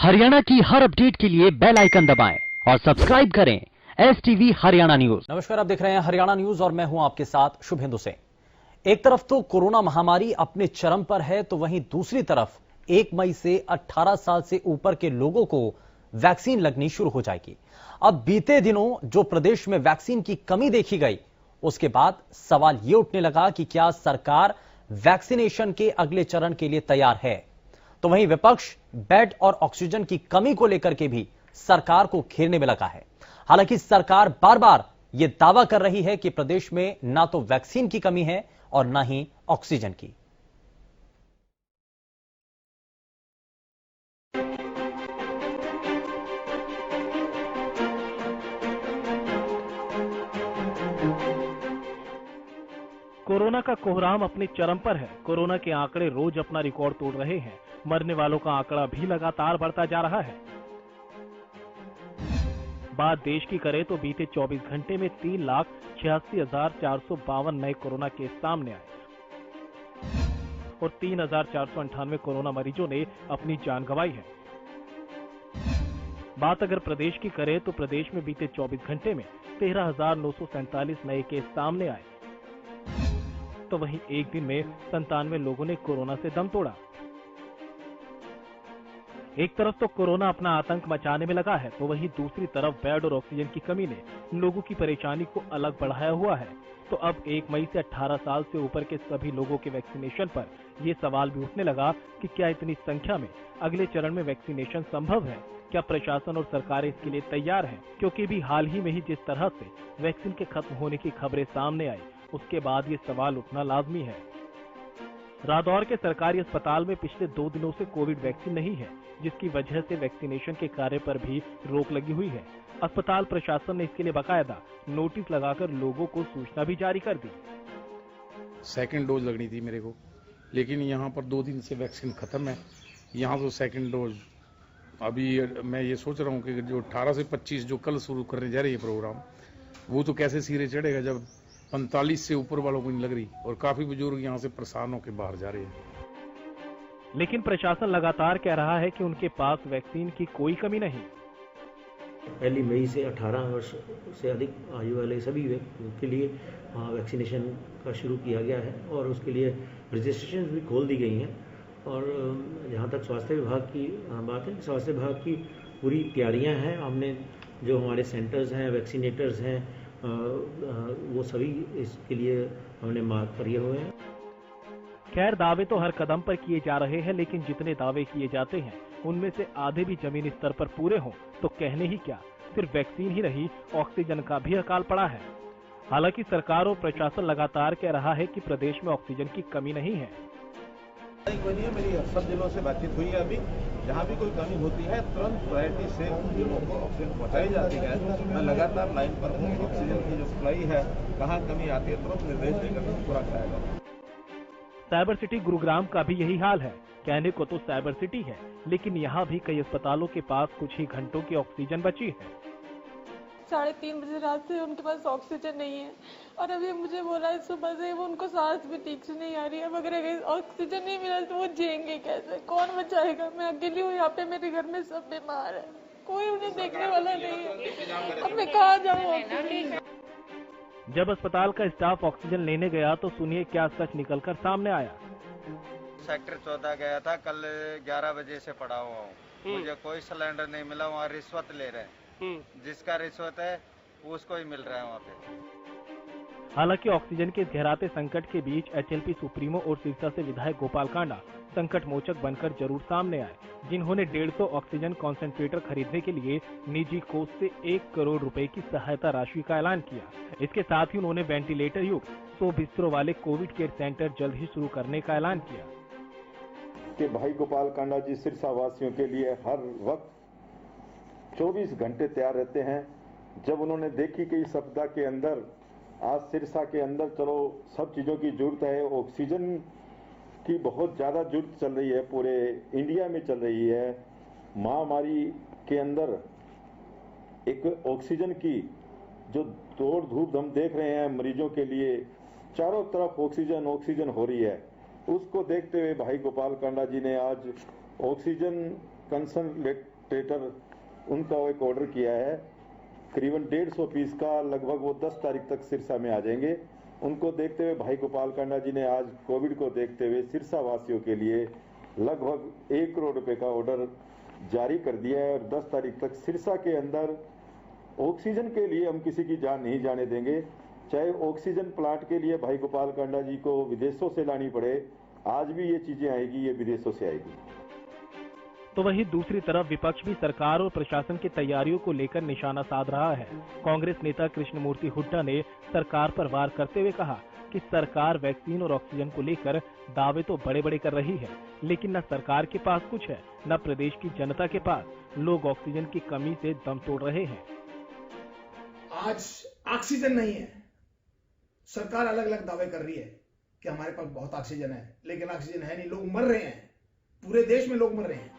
हरियाणा की हर अपडेट के लिए बेल आइकन दबाएं और सब्सक्राइब करें STV हरियाणा न्यूज। नमस्कार, आप देख रहे हैं हरियाणा न्यूज और मैं हूं आपके साथ शुभेंदु सिंह। एक तरफ तो कोरोना महामारी अपने चरम पर है, तो वहीं दूसरी तरफ 1 मई से 18 साल से ऊपर के लोगों को वैक्सीन लगनी शुरू हो जाएगी। अब बीते दिनों जो प्रदेश में वैक्सीन की कमी देखी गई, उसके बाद सवाल यह उठने लगा कि क्या सरकार वैक्सीनेशन के अगले चरण के लिए तैयार है। तो वहीं विपक्ष बेड और ऑक्सीजन की कमी को लेकर के भी सरकार को घेरने में लगा है। हालांकि सरकार बार बार यह दावा कर रही है कि प्रदेश में ना तो वैक्सीन की कमी है और ना ही ऑक्सीजन की। कोरोना का कोहराम अपने चरम पर है। कोरोना के आंकड़े रोज अपना रिकॉर्ड तोड़ रहे हैं। मरने वालों का आंकड़ा भी लगातार बढ़ता जा रहा है। बात देश की करें तो बीते 24 घंटे में 3,86,452 नए कोरोना केस सामने आए और 3,498 कोरोना मरीजों ने अपनी जान गंवाई है। बात अगर प्रदेश की करें तो प्रदेश में बीते 24 घंटे में 13,947 नए केस सामने आए, तो वहीं एक दिन में 97 लोगों ने कोरोना से दम तोड़ा। एक तरफ तो कोरोना अपना आतंक मचाने में लगा है, तो वहीं दूसरी तरफ बेड और ऑक्सीजन की कमी ने लोगों की परेशानी को अलग बढ़ाया हुआ है। तो अब 1 मई से 18 साल से ऊपर के सभी लोगों के वैक्सीनेशन पर यह सवाल भी उठने लगा कि क्या इतनी संख्या में अगले चरण में वैक्सीनेशन संभव है। क्या प्रशासन और सरकारें इसके लिए तैयार हैं? क्योंकि भी हाल ही में ही जिस तरह से वैक्सीन के खत्म होने की खबरें सामने आई, उसके बाद ये सवाल उठना लाजमी है। रादौर के सरकारी अस्पताल में पिछले 2 दिनों से कोविड वैक्सीन नहीं है, जिसकी वजह से वैक्सीनेशन के कार्य पर भी रोक लगी हुई है। अस्पताल प्रशासन ने इसके लिए बाकायदा नोटिस लगाकर लोगों को सूचना भी जारी कर दी। सेकंड डोज लगनी थी मेरे को, लेकिन यहाँ पर 2 दिन से वैक्सीन खत्म है। यहाँ तो सेकंड डोज अभी मैं ये सोच रहा हूँ कि जो 18 से 25 जो कल शुरू करने जा रही है प्रोग्राम, वो तो कैसे सिरे चढ़ेगा जब 45 से ऊपर वालों को नहीं लग रही और काफी बुजुर्ग यहाँ से परेशान होकर बाहर जा रहे हैं। लेकिन प्रशासन लगातार कह रहा है कि उनके पास वैक्सीन की कोई कमी नहीं। 1 मई से 18 वर्ष से अधिक आयु वाले सभी व्यक्तियों के लिए वैक्सीनेशन का शुरू किया गया है और उसके लिए रजिस्ट्रेशन भी खोल दी गई हैं। और जहाँ तक स्वास्थ्य विभाग की बात है, स्वास्थ्य विभाग की पूरी तैयारियां हैं। हमने जो हमारे सेंटर्स हैं, वैक्सीनेटर्स हैं, वो सभी इसके लिए हमने मार्क किए हुए हैं। खैर, दावे तो हर कदम पर किए जा रहे हैं, लेकिन जितने दावे किए जाते हैं उनमें से आधे भी जमीनी स्तर पर पूरे हों तो कहने ही क्या, सिर्फ वैक्सीन ही नहीं, ऑक्सीजन का भी अकाल पड़ा है। हालांकि सरकार और प्रशासन लगातार कह रहा है कि प्रदेश में ऑक्सीजन की कमी नहीं है। कोई नहीं है, मेरी सब जिलों से बातचीत हुई है। अभी जहाँ भी कोई कमी होती है तुरंत प्रायोरिटी से उन जिलों को ऑक्सीजन पहुँचाई जाती है। मैं लगातार लाइन पर हूँ। ऑक्सीजन की जो सप्लाई है, कहाँ कमी आती है, तुरंत निर्देश देकर पूरा कराएगा। साइबर सिटी गुरुग्राम का भी यही हाल है। कहने को तो साइबर सिटी है, लेकिन यहाँ भी कई अस्पतालों के पास कुछ ही घंटों की ऑक्सीजन बची है। 3:30 बजे रात से उनके पास ऑक्सीजन नहीं है और अभी मुझे बोला है सुबह से वो उनको सांस भी ठीक से नहीं आ रही है। अगर ऑक्सीजन नहीं मिला तो वो जिएंगे कैसे? कौन बचाएगा? मैं अकेली हूँ यहाँ पे, मेरे घर में सब बीमार है, कोई उन्हें देखने वाला नहीं है। अब मैं कहाँ जाऊँ ऑक्सीजन? जब अस्पताल का स्टाफ ऑक्सीजन लेने गया तो सुनिए क्या सच निकलकर सामने आया। सेक्टर 14 गया था, कल 11 बजे से पड़ा हुआ हूँ। मुझे कोई सिलेंडर नहीं मिला। वहाँ रिश्वत ले रहे हैं, जिसका रिश्वत है उसको ही मिल रहा है वहाँ पे। हालांकि ऑक्सीजन के इस गहराते संकट के बीच HLP सुप्रीमो और सिरसा से विधायक गोपाल कांडा संकट मोचक बनकर जरूर सामने आए, जिन्होंने 150 ऑक्सीजन कॉन्सेंट्रेटर खरीदने के लिए निजी कोष से 1 करोड़ रुपए की सहायता राशि का ऐलान किया। इसके साथ ही उन्होंने वेंटिलेटर युक्त 100 बिस्तरों वाले कोविड केयर सेंटर जल्द ही शुरू करने का ऐलान किया। कि भाई गोपाल कांडा जी सिरसा वासियों के लिए हर वक्त 24 घंटे तैयार रहते हैं। जब उन्होंने देखी कि इस सप्ताह के अंदर आज सिरसा के अंदर चलो सब चीज़ों की जरूरत है, ऑक्सीजन की बहुत ज़्यादा जरूरत चल रही है, पूरे इंडिया में चल रही है। महामारी के अंदर एक ऑक्सीजन की जो दौड़ धूप हम देख रहे हैं मरीजों के लिए, चारों तरफ ऑक्सीजन ऑक्सीजन हो रही है। उसको देखते हुए भाई गोपाल कांडा जी ने आज ऑक्सीजन ऑपरेटर उनका एक ऑर्डर किया है, करीबन 150 पीस का, लगभग वो 10 तारीख तक सिरसा में आ जाएंगे। उनको देखते हुए भाई गोपाल कांडा जी ने आज कोविड को देखते हुए सिरसा वासियों के लिए लगभग 1 करोड़ रुपए का ऑर्डर जारी कर दिया है और 10 तारीख तक सिरसा के अंदर ऑक्सीजन के लिए हम किसी की जान नहीं जाने देंगे। चाहे ऑक्सीजन प्लांट के लिए भाई गोपाल कांडा जी को विदेशों से लानी पड़े, आज भी ये चीजें आएगी, ये विदेशों से आएगी। तो वहीं दूसरी तरफ विपक्ष भी सरकार और प्रशासन की तैयारियों को लेकर निशाना साध रहा है। कांग्रेस नेता कृष्णमूर्ति हुड्डा ने सरकार पर वार करते हुए कहा कि सरकार वैक्सीन और ऑक्सीजन को लेकर दावे तो बड़े बड़े कर रही है, लेकिन न सरकार के पास कुछ है, न प्रदेश की जनता के पास। लोग ऑक्सीजन की कमी से दम तोड़ रहे हैं। आज ऑक्सीजन नहीं है, सरकार अलग अलग दावे कर रही है कि हमारे पास बहुत ऑक्सीजन है, लेकिन ऑक्सीजन है नहीं, लोग मर रहे हैं, पूरे देश में लोग मर रहे हैं।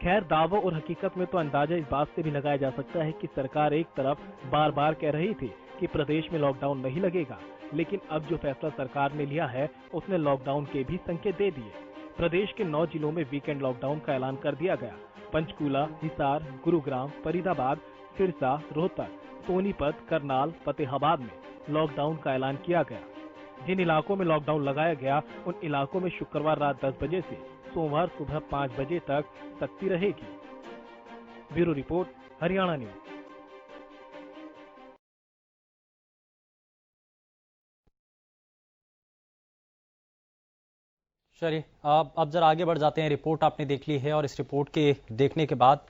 खैर, दावों और हकीकत में तो अंदाजा इस बात से भी लगाया जा सकता है कि सरकार एक तरफ बार बार कह रही थी कि प्रदेश में लॉकडाउन नहीं लगेगा, लेकिन अब जो फैसला सरकार ने लिया है उसने लॉकडाउन के भी संकेत दे दिए। प्रदेश के 9 जिलों में वीकेंड लॉकडाउन का ऐलान कर दिया गया। पंचकूला, हिसार, गुरुग्राम, फरीदाबाद, सिरसा, रोहतक, सोनीपत, करनाल, फतेहाबाद में लॉकडाउन का ऐलान किया गया। जिन इलाकों में लॉकडाउन लगाया गया उन इलाकों में शुक्रवार रात 10 बजे से सोमवार सुबह 5 बजे तक सख्ती रहेगी। Bureau report, Haryana news. चलिए अब जरा आगे बढ़ जाते हैं। रिपोर्ट आपने देख ली है और इस रिपोर्ट के देखने के बाद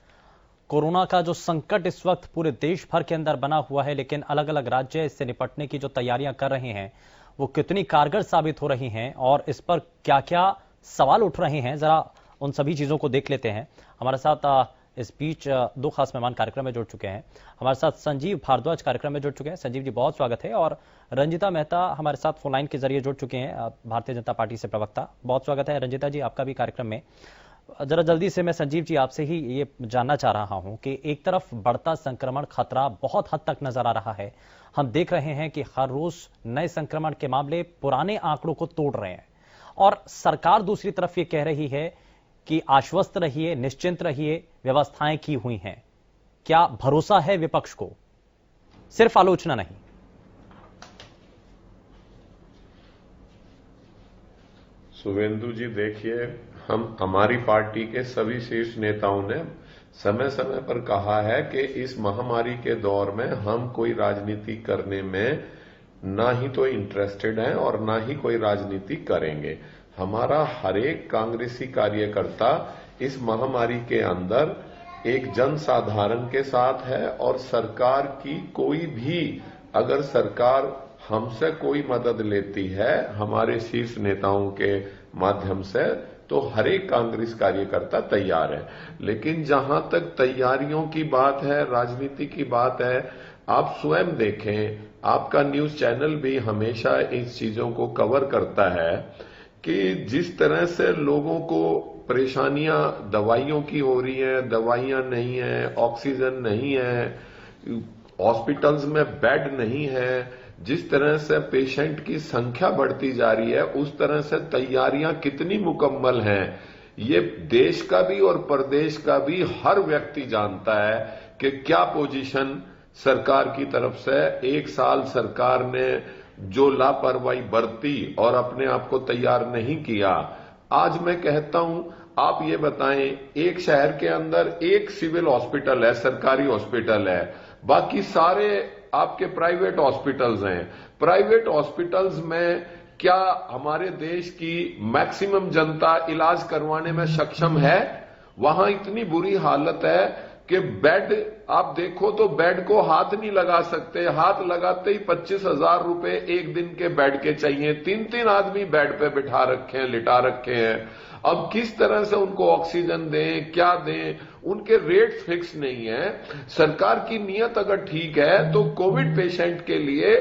कोरोना का जो संकट इस वक्त पूरे देश भर के अंदर बना हुआ है, लेकिन अलग अलग राज्य इससे निपटने की जो तैयारियां कर रहे हैं वो कितनी कारगर साबित हो रही हैं और इस पर क्या क्या सवाल उठ रहे हैं, जरा उन सभी चीजों को देख लेते हैं। हमारे साथ इस बीच 2 खास मेहमान कार्यक्रम में जुड़ चुके हैं। हमारे साथ संजीव भारद्वाज कार्यक्रम में जुड़ चुके हैं। संजीव जी, बहुत स्वागत है। और रंजिता मेहता हमारे साथ फोन लाइन के जरिए जुड़ चुके हैं, भारतीय जनता पार्टी से प्रवक्ता। बहुत स्वागत है रंजिता जी आपका भी कार्यक्रम में। जरा जल्दी से मैं संजीव जी आपसे ही ये जानना चाह रहा हूं कि एक तरफ बढ़ता संक्रमण खतरा बहुत हद तक नजर आ रहा है, हम देख रहे हैं कि हर रोज नए संक्रमण के मामले पुराने आंकड़ों को तोड़ रहे हैं, और सरकार दूसरी तरफ ये कह रही है कि आश्वस्त रहिए, निश्चिंत रहिए, व्यवस्थाएं की हुई हैं। क्या भरोसा है विपक्ष को, सिर्फ आलोचना नहीं? शुभेंदु जी, देखिए, हमारी पार्टी के सभी शीर्ष नेताओं ने समय समय पर कहा है कि इस महामारी के दौर में हम कोई राजनीति करने में ना ही तो इंटरेस्टेड हैं और ना ही कोई राजनीति करेंगे। हमारा हर एक कांग्रेसी कार्यकर्ता इस महामारी के अंदर एक जनसाधारण के साथ है, और सरकार की कोई भी, अगर सरकार हमसे कोई मदद लेती है हमारे शीर्ष नेताओं के माध्यम से, तो हर एक कांग्रेस कार्यकर्ता तैयार है। लेकिन जहां तक तैयारियों की बात है, राजनीति की बात है, आप स्वयं देखें, आपका न्यूज चैनल भी हमेशा इस चीजों को कवर करता है कि जिस तरह से लोगों को परेशानियां दवाइयों की हो रही हैं, दवाइयां नहीं है, ऑक्सीजन नहीं है, हॉस्पिटल्स में बेड नहीं है, जिस तरह से पेशेंट की संख्या बढ़ती जा रही है, उस तरह से तैयारियां कितनी मुकम्मल हैं, ये देश का भी और प्रदेश का भी हर व्यक्ति जानता है कि क्या पोजीशन सरकार की तरफ से। 1 साल सरकार ने जो लापरवाही बरती और अपने आप को तैयार नहीं किया, आज मैं कहता हूं, आप ये बताएं, एक शहर के अंदर एक सिविल हॉस्पिटल है, सरकारी हॉस्पिटल है, बाकी सारे आपके प्राइवेट हॉस्पिटल्स हैं। प्राइवेट हॉस्पिटल्स में क्या हमारे देश की मैक्सिमम जनता इलाज करवाने में सक्षम है? वहां इतनी बुरी हालत है कि बेड आप देखो तो बेड को हाथ नहीं लगा सकते, हाथ लगाते ही 25,000 रुपए एक दिन के बेड के चाहिए। 3-3 आदमी बेड पे बिठा रखे हैं, लिटा रखे हैं। अब किस तरह से उनको ऑक्सीजन दें, क्या दें, उनके रेट फिक्स नहीं है। सरकार की नीयत अगर ठीक है तो कोविड पेशेंट के लिए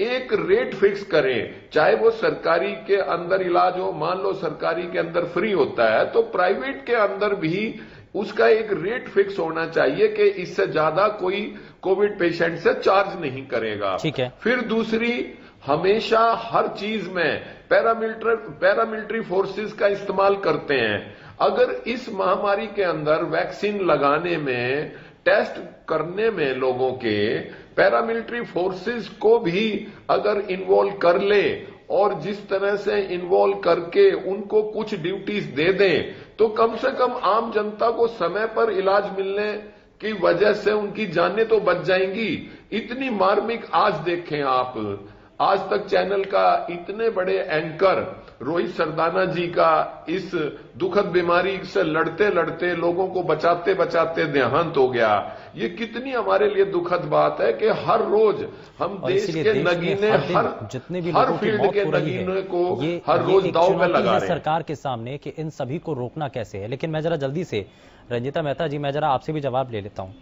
एक रेट फिक्स करें, चाहे वो सरकारी के अंदर इलाज हो, मान लो सरकारी के अंदर फ्री होता है तो प्राइवेट के अंदर भी उसका एक रेट फिक्स होना चाहिए कि इससे ज्यादा कोई कोविड पेशेंट से चार्ज नहीं करेगा। ठीक है। फिर दूसरी, हमेशा हर चीज में पैरामिलिट्री फोर्सेस का इस्तेमाल करते हैं। अगर इस महामारी के अंदर वैक्सीन लगाने में, टेस्ट करने में लोगों के, पैरामिलिट्री फोर्सेस को भी अगर इन्वॉल्व कर ले और जिस तरह से इन्वॉल्व करके उनको कुछ ड्यूटीज दे दें, तो कम से कम आम जनता को समय पर इलाज मिलने की वजह से उनकी जानें तो बच जाएंगी। इतनी मार्मिक, आज देखें आप, आज तक चैनल का इतने बड़े एंकर रोहित सरदाना जी का इस दुखद बीमारी से लड़ते लड़ते, लोगों को बचाते बचाते देहांत हो गया। ये कितनी हमारे लिए दुखद बात है कि हर रोज हम देश के नगीने, जितने भी हर फील्ड के नगीने को हर रोज दांव पे लगा रहे हैं सरकार के सामने कि इन सभी को रोकना कैसे है। लेकिन मैं जरा जल्दी से, रंजीता मेहता जी, मैं जरा आपसे भी जवाब ले लेता हूं।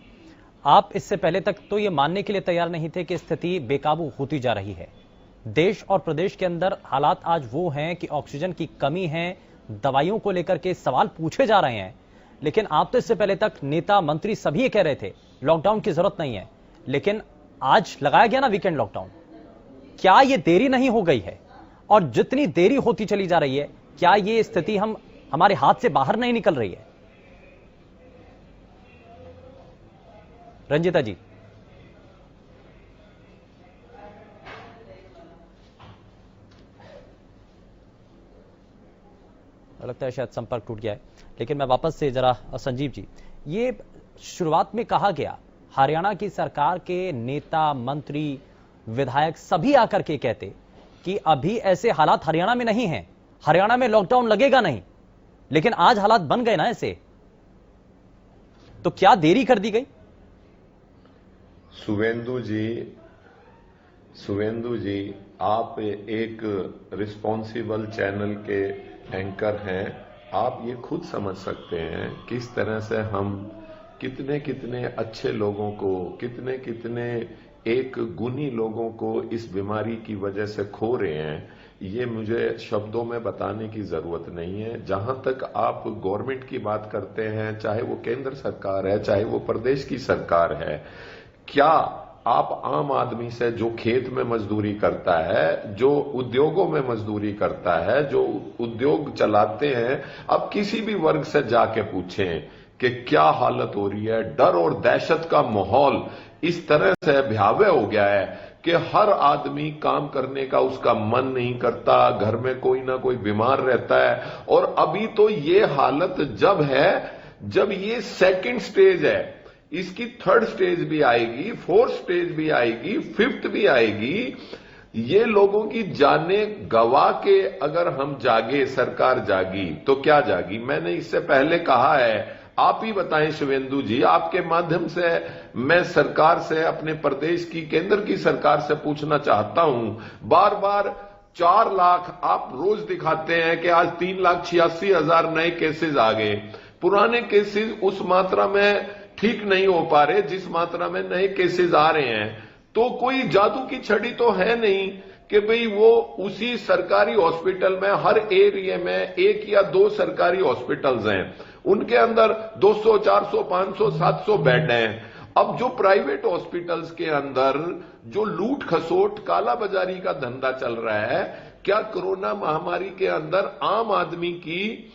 आप इससे पहले तक तो ये मानने के लिए तैयार नहीं थे कि स्थिति बेकाबू होती जा रही है। देश और प्रदेश के अंदर हालात आज वो हैं कि ऑक्सीजन की कमी है, दवाइयों को लेकर के सवाल पूछे जा रहे हैं। लेकिन आप तो इससे पहले तक नेता, मंत्री सभी ये कह रहे थे लॉकडाउन की जरूरत नहीं है। लेकिन आज लगाया गया ना वीकेंड लॉकडाउन, क्या ये देरी नहीं हो गई है? और जितनी देरी होती चली जा रही है, क्या ये स्थिति हमारे हाथ से बाहर नहीं निकल रही है? रंजीता जी। लगता है शायद संपर्क टूट गया है। लेकिन मैं वापस से जरा, संजीव जी, ये शुरुआत में कहा गया, हरियाणा की सरकार के नेता, मंत्री, विधायक सभी आकर के कहते कि अभी ऐसे हालात हरियाणा में नहीं हैं, हरियाणा में लॉकडाउन लगेगा नहीं। लेकिन आज हालात बन गए ना ऐसे, तो क्या देरी कर दी गई? शुभेंदु जी, आप एक रिस्पॉन्सिबल चैनल के एंकर हैं। आप ये खुद समझ सकते हैं किस तरह से हम कितने कितने अच्छे लोगों को, कितने कितने एक गुणी लोगों को इस बीमारी की वजह से खो रहे हैं। ये मुझे शब्दों में बताने की जरूरत नहीं है। जहां तक आप गवर्नमेंट की बात करते हैं, चाहे वो केंद्र सरकार है, चाहे वो प्रदेश की सरकार है, क्या आप आम आदमी से, जो खेत में मजदूरी करता है, जो उद्योगों में मजदूरी करता है, जो उद्योग चलाते हैं, अब किसी भी वर्ग से जाके पूछें कि क्या हालत हो रही है। डर और दहशत का माहौल इस तरह से भयावह हो गया है कि हर आदमी काम करने का उसका मन नहीं करता, घर में कोई ना कोई बीमार रहता है। और अभी तो ये हालत जब है, जब ये सेकंड स्टेज है, इसकी थर्ड स्टेज भी आएगी, फोर्थ स्टेज भी आएगी, फिफ्थ भी आएगी। ये लोगों की जानें गवा के अगर हम जागे, सरकार जागी, तो क्या जागी? मैंने इससे पहले कहा है, आप ही बताएं शुभेंदु जी, आपके माध्यम से मैं सरकार से, अपने प्रदेश की, केंद्र की सरकार से पूछना चाहता हूं। बार बार 4 लाख आप रोज दिखाते हैं कि आज 3,86,000 नए केसेस आ गए। पुराने केसेस उस मात्रा में ठीक नहीं हो पा रहे जिस मात्रा में नए केसेस आ रहे हैं। तो कोई जादू की छड़ी तो है नहीं कि भाई वो उसी सरकारी हॉस्पिटल में, हर एरिया में 1 या 2 सरकारी हॉस्पिटल्स हैं, उनके अंदर 200, 400, 500, 700 बेड हैं। अब जो प्राइवेट हॉस्पिटल्स के अंदर जो लूट खसोट, काला बाजारी का धंधा चल रहा है, क्या कोरोना महामारी के अंदर आम आदमी की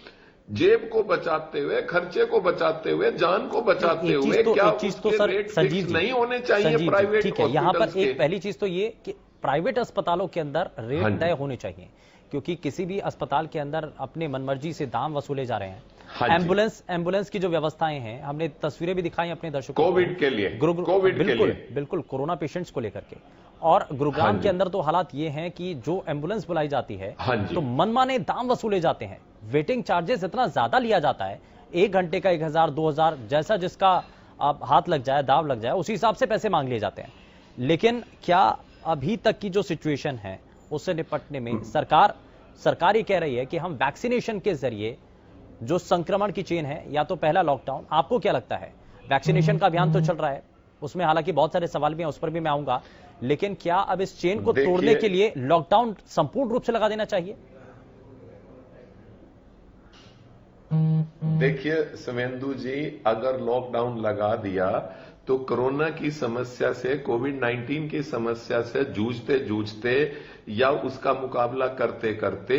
जेब को बचाते हुए, खर्चे को बचाते हुए, जान को बचाते हुए, क्या उसके रेट फिक्स नहीं होने चाहिए प्राइवेट? ठीक है, यहां पर एक पहली चीज तो ये कि प्राइवेट अस्पतालों के अंदर रेट तय होने चाहिए, क्योंकि किसी भी अस्पताल के अंदर अपने मनमर्जी से दाम वसूले जा रहे हैं। एम्बुलेंस की जो व्यवस्थाएं हैं, हमने तस्वीरें भी दिखाई अपने दर्शकों को, कोविड के लिए, बिल्कुल कोरोना पेशेंट्स को लेकर के। और गुरुग्राम के अंदर तो हालात ये हैं कि जो एम्बुलेंस बुलाई जाती है तो मनमाने दाम वसूले जाते हैं, वेटिंग चार्जेस इतना ज्यादा लिया जाता है, 1 घंटे का 1,000, 2,000, जैसा जिसका हाथ लग जाए, दाव लग जाए, उसी हिसाब से पैसे मांग लिए जाते हैं। लेकिन क्या अभी तक की जो सिचुएशन है उससे निपटने में सरकार ये कह रही है कि हम वैक्सीनेशन के जरिए जो संक्रमण की चेन है, या तो पहला लॉकडाउन, आपको क्या लगता है? वैक्सीनेशन का अभियान तो चल रहा है, उसमें हालांकि बहुत सारे सवाल भी हैं, उस पर भी मैं आऊंगा, लेकिन क्या अब इस चेन को तोड़ने के लिए लॉकडाउन संपूर्ण रूप से लगा देना चाहिए? देखिए शुभेंदु जी, अगर लॉकडाउन लगा दिया तो कोरोना की समस्या से, कोविड-19 की समस्या से जूझते जूझते या उसका मुकाबला करते करते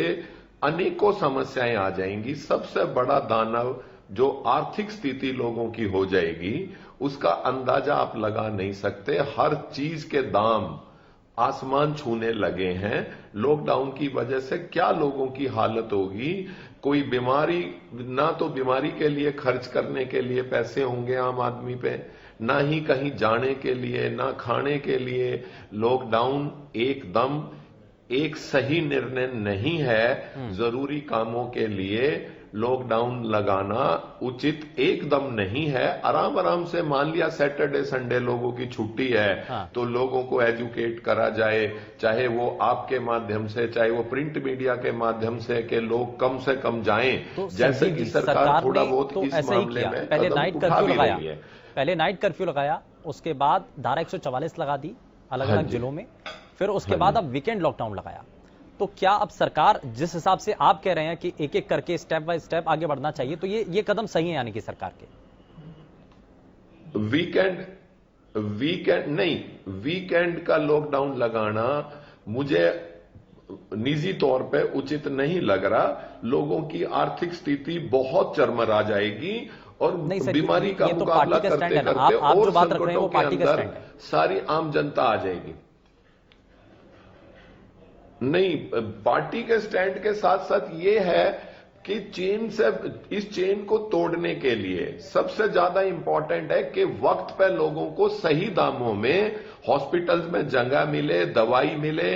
अनेकों समस्याएं आ जाएंगी। सबसे बड़ा दानव जो आर्थिक स्थिति लोगों की हो जाएगी, उसका अंदाजा आप लगा नहीं सकते। हर चीज के दाम आसमान छूने लगे हैं। लॉकडाउन की वजह से क्या लोगों की हालत होगी। कोई बीमारी, ना तो बीमारी के लिए खर्च करने के लिए पैसे होंगे आम आदमी पे, ना ही कहीं जाने के लिए, ना खाने के लिए। लॉकडाउन एकदम एक सही निर्णय नहीं है। जरूरी कामों के लिए लॉकडाउन लगाना उचित एकदम नहीं है। आराम आराम से, मान लिया सैटरडे संडे लोगों की छुट्टी है, तो लोगों को एजुकेट करा जाए, चाहे वो आपके माध्यम से, चाहे वो प्रिंट मीडिया के माध्यम से, कि लोग कम से कम जाएं। तो जैसे कि सरकार थोड़ा बहुत तो इस ऐसे ही मामले किया। में पहले कदम नाइट उठा कर्फ्यू भी लगाया, रही है। पहले नाइट कर्फ्यू लगाया, उसके बाद धारा 144 लगा दी अलग अलग जिलों में, फिर उसके बाद अब वीकेंड लॉकडाउन लगाया। तो क्या अब सरकार, जिस हिसाब से आप कह रहे हैं कि एक एक करके स्टेप बाय स्टेप आगे बढ़ना चाहिए, तो ये कदम सही है यानी कि सरकार के? वीकेंड का लॉकडाउन लगाना मुझे निजी तौर पे उचित नहीं लग रहा। लोगों की आर्थिक स्थिति बहुत चरमरा जाएगी और बीमारी का मुकाबला करते करते और संकटों के अंदर सारी आम जनता आ जाएगी। नहीं, पार्टी के स्टैंड के साथ साथ ये है कि इस चेन को तोड़ने के लिए सबसे ज्यादा इंपॉर्टेंट है कि वक्त पे लोगों को सही दामों में हॉस्पिटल्स में जगह मिले, दवाई मिले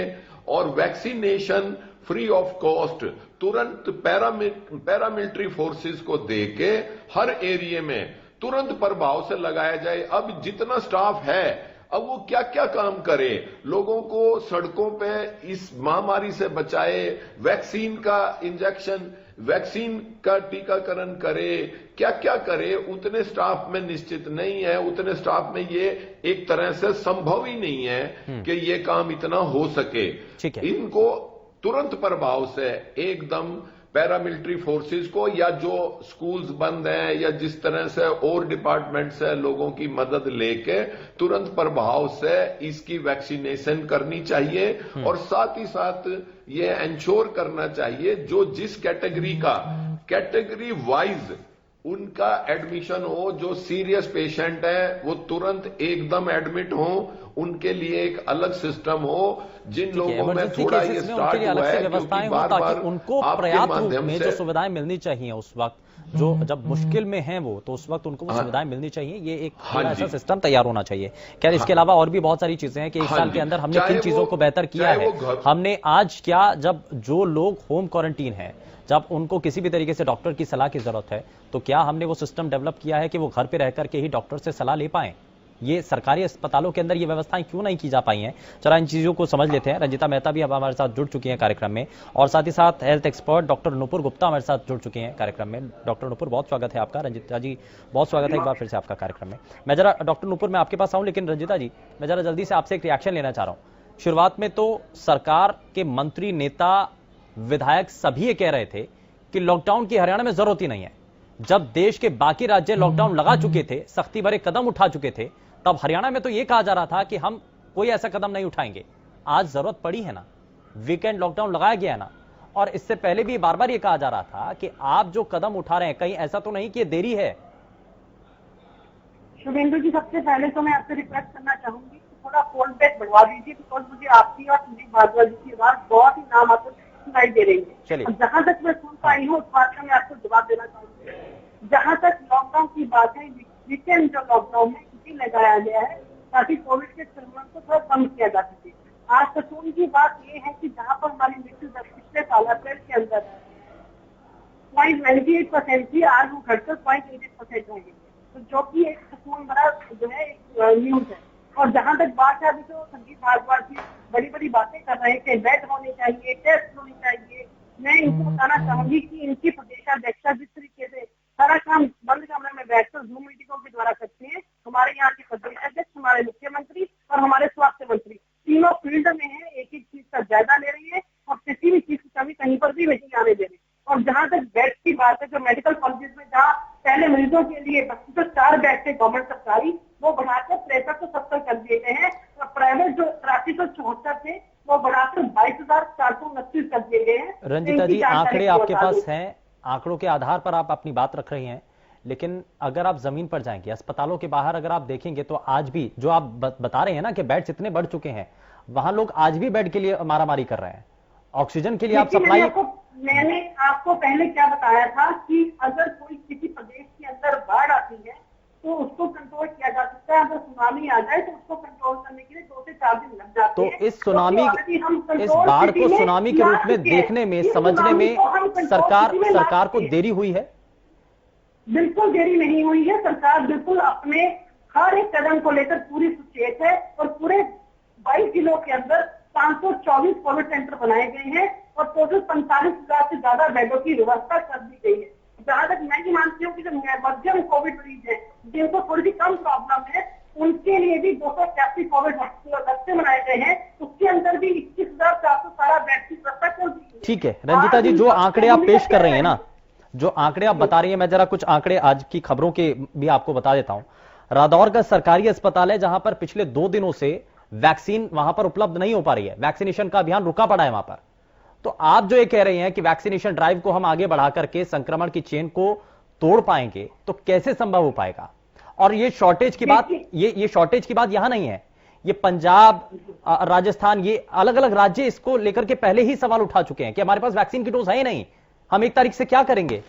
और वैक्सीनेशन फ्री ऑफ कॉस्ट तुरंत पैरामिलिट्री फोर्सेस को देके हर एरिया में तुरंत प्रभाव से लगाया जाए। अब जितना स्टाफ है, अब वो क्या क्या काम करे, लोगों को सड़कों पे इस महामारी से बचाए, वैक्सीन का इंजेक्शन, वैक्सीन का टीकाकरण करे, क्या क्या करे, उतने स्टाफ में निश्चित नहीं है, उतने स्टाफ में ये एक तरह से संभव ही नहीं है कि ये काम इतना हो सके। इनको तुरंत प्रभाव से एकदम पैरामिलिट्री फोर्सेस को, या जो स्कूल्स बंद हैं या जिस तरह से और डिपार्टमेंट से लोगों की मदद लेके तुरंत प्रभाव से इसकी वैक्सीनेशन करनी चाहिए। और साथ ही साथ ये इंश्योर करना चाहिए जो जिस कैटेगरी वाइज उनका एडमिशन हो, जो सीरियस पेशेंट है वो तुरंत एकदम एडमिट हो, उनके लिए एक अलग सिस्टम हो। जिन लोगों में थोड़ा ये स्टार्ट हुआ है, व्यवस्थाएं हो ताकि उनको पर्याप्त रूप में जो सुविधाएं मिलनी चाहिए उस वक्त, जो जब मुश्किल में हैं वो, तो उस वक्त उनको वो सुविधाएं मिलनी चाहिए। ये एक ऐसा सिस्टम तैयार होना चाहिए। क्या इसके अलावा और भी बहुत सारी चीजें हैं कि एक साल के अंदर हमने किन चीजों को बेहतर किया है, हमने आज क्या, जब जो लोग होम क्वारंटीन है, जब उनको किसी भी तरीके से डॉक्टर की सलाह की जरूरत है, तो क्या हमने वो सिस्टम डेवलप किया है कि वो घर पे रह करके ही डॉक्टर से सलाह ले पाएं? ये सरकारी अस्पतालों के अंदर ये व्यवस्थाएं क्यों नहीं की जा पाई हैं? चला इन चीजों को समझ लेते हैं। रंजिता मेहता भी अब हमारे साथ जुड़ चुकी हैं कार्यक्रम में, और साथ ही साथ health expert doctor Nupur Gupta हमारे साथ जुड़ चुके हैं कार्यक्रम में। डॉक्टर नुपुर, बहुत स्वागत है आपका। रंजिता जी, बहुत स्वागत है एक बार फिर से आपका कार्यक्रम में। मैं जरा डॉक्टर नुपुर मैं आपके पास आऊं, लेकिन रंजिता जी मैं जरा जल्दी से आपसे एक रिएक्शन लेना चाह रहा हूं। शुरुआत में तो सरकार के मंत्री, नेता, विधायक सभी ये कह रहे थे कि लॉकडाउन की हरियाणा में जरूरत ही नहीं है। जब देश के बाकी राज्य लॉकडाउन लगा चुके थे, सख्ती भरे कदम उठा चुके थे, तब हरियाणा में तो यह कहा जा रहा था कि हम कोई ऐसा कदम नहीं उठाएंगे। आज जरूरत पड़ी है ना, वीकेंड लॉकडाउन लगाया गया है ना, और इससे पहले भी बार बार यह कहा जा रहा था कि आप जो कदम उठा रहे हैं, कहीं ऐसा तो नहीं कि देरी है? शुभेंदु जी, सबसे पहले तो मैं आपसे रिक्वेस्ट करना चाहूंगी कि थोड़ा फोन बैक बढ़वा दीजिए, बिकॉज मुझे आपकी और संदीप भारद्वाज की आवाज बहुत ही नामात्र सुनाई दे रही है। जहां तक मैं सुन पाई हूँ उस बात का मैं आपको जवाब देना चाहूंगी। जहां तक लॉकडाउन की बात है, वीकेंड जो लॉकडाउन है इसी लगाया गया है ताकि कोविड के संक्रमण को थोड़ा कम किया जा सके। आज कसून की बात यह है कि जहां पर हमारी मृत्यु दर पिछले साल अप्रैल के अंदर 0.98% थी, आज वो घटकर 0.88% रह गई, तो जो कि एक कसून भरा जो है न्यूज है। और जहां तक बात है, अभी तो संदीप भारद्वाज जी बड़ी बड़ी बातें कर रहे हैं कि बेड होने चाहिए, टेस्ट होने चाहिए। मैं इनको बताना चाहूंगी कि इनकी प्रदेशाध्यक्षा जिस तरीके से सारा काम बंद कमरे में बैठकर जूम मीटिंगों के द्वारा करते हैं, हमारे यहाँ के प्रदेशाध्यक्ष, हमारे मुख्यमंत्री और हमारे स्वास्थ्य मंत्री तीनों फील्ड में है, एक एक चीज का जायजा ले रही है और किसी भी चीज की कमी कहीं पर भी नहीं आने दे रही। और जहां तक बेड की बात है, जो मेडिकल कॉलेज में जहाँ पहले मरीजों के लिए 4 बेड थे गवर्नमेंट सरकारी, वो बढ़ाकर 63 से 70 कर दिए गए हैं। और प्राइवेट जो 8374 थे वो बढ़ाकर 22,429 कर दिए गए हैं। रंजिता जी, आंकड़े आपके पास हैं, आंकड़ों के आधार पर आप अपनी बात रख रही हैं, लेकिन अगर आप जमीन पर जाएंगे, अस्पतालों के बाहर अगर आप देखेंगे तो आज भी जो आप बता रहे हैं ना कि बेड्स इतने बढ़ चुके हैं, वहां लोग आज भी बेड के लिए मारामारी कर रहे हैं, ऑक्सीजन के लिए आप सप्लाई। मैंने आपको पहले क्या बताया था कि अगर कोई किसी प्रदेश के अंदर बाढ़ आती है तो उसको कंट्रोल किया जा सकता है, अगर सुनामी आ जाए तो उसको कंट्रोल करने के लिए 2 से 4 दिन लग जाते हैं। तो इस सुनामी, इस बाढ़ को सुनामी के रूप में देखने में, समझने में सरकार को देरी हुई है? बिल्कुल देरी नहीं हुई है। सरकार बिल्कुल अपने हर एक कदम को लेकर पूरी सुचेत है और पूरे 22 जिलों के अंदर 524 कोविड सेंटर बनाए गए हैं और टोटल 45,000 से ज्यादा बेडों की व्यवस्था कर दी गई है। जहां तक मैं ये मानती हूँ कि जो मध्यम कोविड मरीज है, जिनको थोड़ी सी कम प्रॉब्लम है, उनके लिए भी 283 कोविड हॉस्पिटल बनाए गए हैं। उसके अंदर भी 21,417 बेड की व्यवस्था कर दी गई है। ठीक है रंजिता जी, जो आंकड़े आप पेश कर रहे हैं ना, जो आंकड़े आप बता रही हैं, मैं जरा कुछ आंकड़े आज की खबरों के भी आपको बता देता हूं। रादौर का सरकारी अस्पताल है जहां पर पिछले 2 दिनों से वैक्सीन वहां पर उपलब्ध नहीं हो पा रही है, वैक्सीनेशन का अभियान रुका पड़ा है वहां पर। तो आप जो ये कह रहे हैं कि वैक्सीनेशन ड्राइव को हम आगे बढ़ा करके संक्रमण की चेन को तोड़ पाएंगे, तो कैसे संभव हो पाएगा? और ये शॉर्टेज की बात, ये शॉर्टेज की बात यहां नहीं है, ये पंजाब, राजस्थान, ये अलग अलग राज्य इसको लेकर के पहले ही सवाल उठा चुके हैं कि हमारे पास वैक्सीन की डोज है ही नहीं, हम 1 तारीख से क्या करेंगे?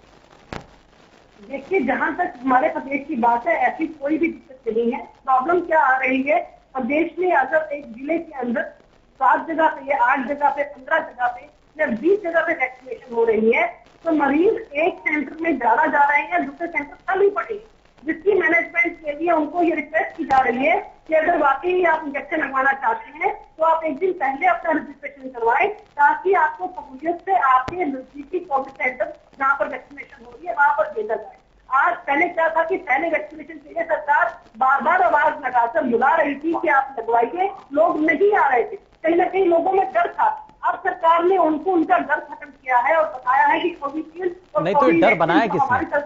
देखिए, जहां तक हमारे प्रदेश की बात है, ऐसी कोई भी दिक्कत नहीं है। प्रॉब्लम क्या आ रही है, प्रदेश में अगर एक जिले के अंदर 7 जगह पे या 8 जगह पे, 15 जगह पे या 20 जगह पे वैक्सीनेशन हो रही है, तो मरीज एक सेंटर में ज्यादा जा रहे हैं, दूसरे सेंटर खाली पड़े, जिसकी मैनेजमेंट के लिए उनको ये रिक्वेस्ट की जा रही है कि अगर वाकई आप इंजेक्शन लगवाना चाहते हैं तो आप एक दिन पहले अपना रजिस्ट्रेशन करवाएं, ताकि आपको सहूलियत से आपके नजदीकी कोविड सेंटर जहाँ पर वैक्सीनेशन हो रही है वहां पर भेजा जाए। आज पहले क्या था कि पहले वैक्सीनेशन के लिए सरकार बार बार आवाज लगाकर बुला रही थी कि आप लगवाइए, लोग नहीं आ रहे थे, कहीं ना कहीं लोगों में डर था। अब सरकार ने उनको उनका डर खत्म किया है और बताया है कि कोविशील्ड और नहीं, तो डर बनाया किसने?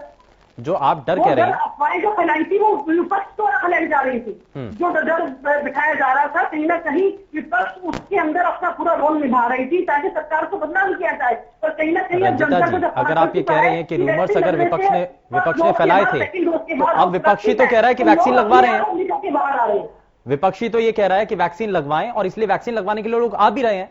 जो आप डर कह रहे हैं, अफवाहें जो फैलाई थी वो विपक्ष द्वारा फैलाई जा रही थी। जो डर बिठाया जा रहा था, कहीं ना कहीं विपक्ष उसके अंदर अपना पूरा रोल निभा रही थी ताकि सरकार को बदनाम किया जाए। और कहीं ना कहीं रंजिता जी, अगर आप ये कह रहे हैं कि रूमर्स अगर विपक्ष ने फैलाए थे, तो अब विपक्षी तो कह रहा है कि वैक्सीन लगवा रहे हैं, विपक्षी तो ये कह रहा है कि वैक्सीन लगवाएं और इसलिए वैक्सीन लगवाने के लिए लोग आ भी रहे हैं।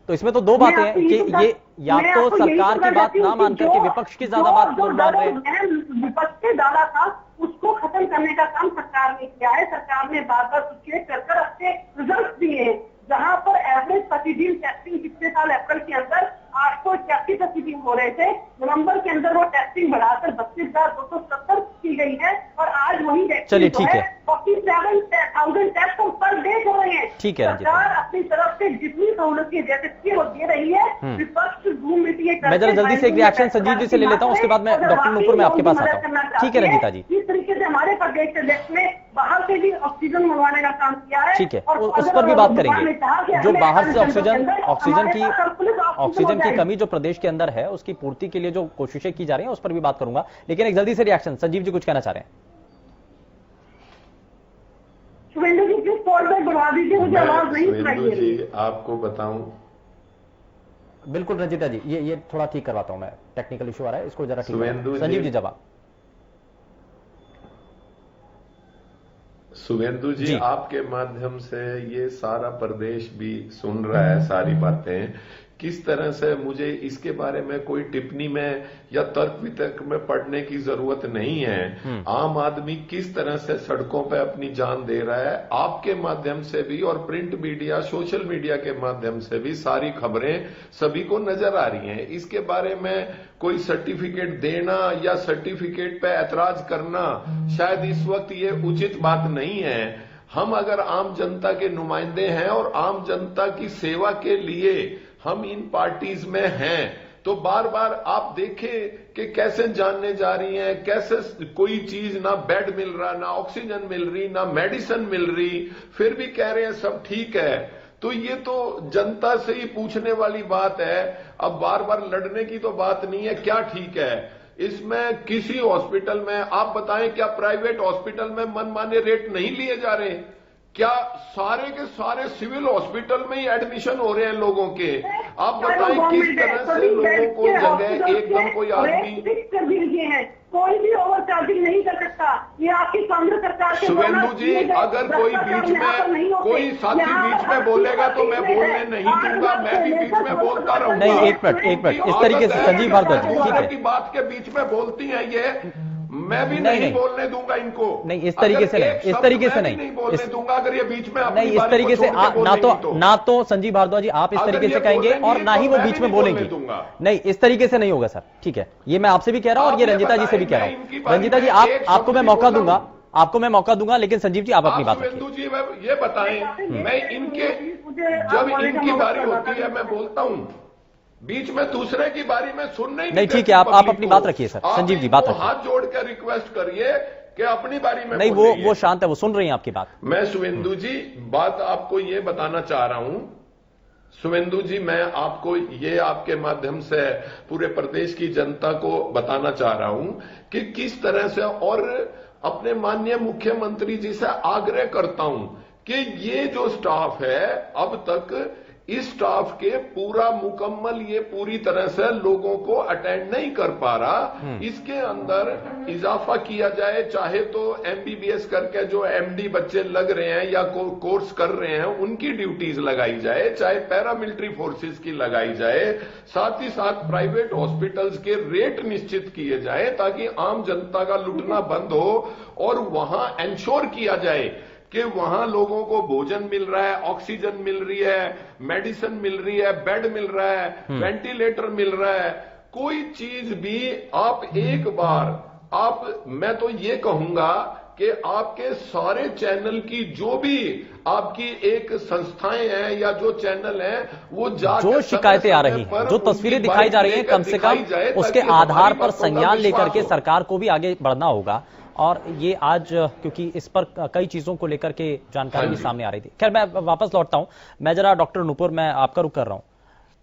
तो इसमें तो 2 बातें हैं कि ये या तो सरकार की बात ना मानकर के विपक्ष की ज्यादा बात मान रहे हैं। विपक्ष के दावा था उसको खत्म करने का काम सरकार ने किया है। सरकार ने बार बार सुचेत कर अच्छे रिजल्ट दिए हैं, जहां पर एवरेज प्रतिदिन टेस्टिंग पिछले साल अप्रैल के अंदर 881 प्रतिदिन हो रहे थे, नवंबर के अंदर वो टेस्टिंग बढ़ाकर 32,270 की गई है और आज वही चलिए ठीक है 47,000 टेस्ट पर डे हो रहे हैं। ठीक है, सरकार अपनी तरफ से जितनी सहूलत जैसे वो दे रही है, विपक्ष घूम मीटिंग। मैं जरा जल्दी से एक रिएक्शन संजीव जी से ले लेता हूं, उसके बाद मैं डॉक्टर नूपुर में आपके पास आता हूं। ठीक है रंजिता जी, इस तरीके से हमारे प्रदेश अध्यक्ष ने बाहर से भी ऑक्सीजन मंगवाने का काम किया है। ठीक है, उस पर भी बात करेंगे। जो बाहर से ऑक्सीजन की कमी जो प्रदेश के अंदर है, उसकी पूर्ति के लिए जो कोशिशें की जा रही हैं, उस पर भी बात करूंगा। लेकिन एक जल्दी से रिएक्शन, संजीव जी कुछ कहना चाह रहे हैं? शुभेंदु जी प्लीज कॉल बैक बढ़ा दीजिए, मुझे आवाज नहीं सुनाई दे रही है। आपको बताऊं, बिल्कुल रंजिता जी, ये थोड़ा ठीक करवाता हूं मैं, टेक्निकल इशू आ रहा है, इसको जरा ठीक करवाता हूं। संजीव जी जवाब। शुभेंदु जी, आपके माध्यम से ये सारा प्रदेश भी सुन रहा है सारी बातें। किस तरह से मुझे इसके बारे में कोई टिप्पणी में या तर्क वितर्क में पढ़ने की जरूरत नहीं है। आम आदमी किस तरह से सड़कों पे अपनी जान दे रहा है, आपके माध्यम से भी और प्रिंट मीडिया, सोशल मीडिया के माध्यम से भी सारी खबरें सभी को नजर आ रही हैं। इसके बारे में कोई सर्टिफिकेट देना या सर्टिफिकेट पे ऐतराज करना शायद इस वक्त ये उचित बात नहीं है। हम अगर आम जनता के नुमाइंदे हैं और आम जनता की सेवा के लिए हम इन पार्टीज में हैं, तो बार बार आप देखें कि कैसे जानने जा रही हैं, कैसे कोई चीज ना बेड मिल रहा, ना ऑक्सीजन मिल रही, ना मेडिसिन मिल रही, फिर भी कह रहे हैं सब ठीक है। तो ये तो जनता से ही पूछने वाली बात है। अब बार बार लड़ने की तो बात नहीं है, क्या ठीक है इसमें। किसी हॉस्पिटल में आप बताएं, क्या प्राइवेट हॉस्पिटल में मनमाने रेट नहीं लिए जा रहे? क्या सारे के सारे सिविल हॉस्पिटल में ही एडमिशन हो रहे हैं लोगों के? आप बताएं किस तरह से लोगों को जगह एकदम कोई आदमी कर दीजिए हैं, कोई भी ओवर चार्जिंग नहीं कर सकता। ये आपकी कांग्रेस सरकार के शुभेंदु जी, अगर कोई बीच में कोई साथी बीच में बोलेगा तो मैं बोलने नहीं दूंगा, मैं भी बीच में बोलता रहूंगा। नहीं, एक मिनट, इस तरीके से संजीव भारद्वाज जी, ठीक है, की बात के बीच में बोलती हैं ये, मैं भी नहीं बोलने दूंगा इनको। नहीं, इस तरीके से नहीं, इस तरीके से नहीं बोलने दूंगा अगर ये बीच में नहीं, इस तरीके से ना तो संजीव भारद्वाज जी आप इस तरीके से कहेंगे और ना ही वो बीच में बोलेंगे। नहीं, इस तरीके से नहीं होगा सर, ठीक है, ये मैं आपसे भी कह रहा हूं और ये रंजिता जी से भी कह रहा हूं। रंजिता जी आपको मैं मौका दूंगा, लेकिन संजीव जी आप अपनी बात रखिए। शुभेंदु जी ये बताएं, मैं इनके जब इनकी बारी होती है मैं बोलता हूं, बीच में दूसरे की बारी में सुन नहीं, ठीक है, आप अपनी बात रखिए सर। संजीव जी बात रखिए, हाथ जोड़ कर रिक्वेस्ट करिए कि अपनी बारी में नहीं, वो शांत है, वो सुन रही हैं आपकी बात। मैं शुभेंदु जी बात आपको ये बताना चाह रहा हूं, शुभेंदु जी मैं आपको ये आपके माध्यम से पूरे प्रदेश की जनता को बताना चाह रहा हूं कि किस तरह से, और अपने माननीय मुख्यमंत्री जी से आग्रह करता हूं कि ये जो स्टाफ है अब तक इस स्टाफ के पूरा मुकम्मल ये पूरी तरह से लोगों को अटेंड नहीं कर पा रहा, इसके अंदर इजाफा किया जाए, चाहे तो एमबीबीएस करके जो एमडी बच्चे लग रहे हैं या कोर्स कर रहे हैं उनकी ड्यूटीज लगाई जाए, चाहे पैरामिलिट्री फोर्सेस की लगाई जाए, साथ ही साथ प्राइवेट हॉस्पिटल्स के रेट निश्चित किए जाए ताकि आम जनता का लुटना बंद हो और वहां इंश्योर किया जाए कि वहां लोगों को भोजन मिल रहा है, ऑक्सीजन मिल रही है, मेडिसिन मिल रही है, बेड मिल रहा है, वेंटिलेटर मिल रहा है, कोई चीज भी आप एक बार मैं तो ये कहूंगा कि आपके सारे चैनल की जो भी आपकी एक संस्थाएं हैं या जो चैनल हैं वो जो शिकायतें आ रही हैं, जो तस्वीरें दिखाई जा रही हैं, कम से कम उसके आधार पर संज्ञान लेकर के सरकार को भी आगे बढ़ना होगा। और ये आज क्योंकि इस पर कई चीजों को लेकर के जानकारी भी सामने आ रही थी। खैर मैं वापस लौटता हूं, मैं जरा डॉक्टर नूपुर मैं आपका रुख कर रहा हूं।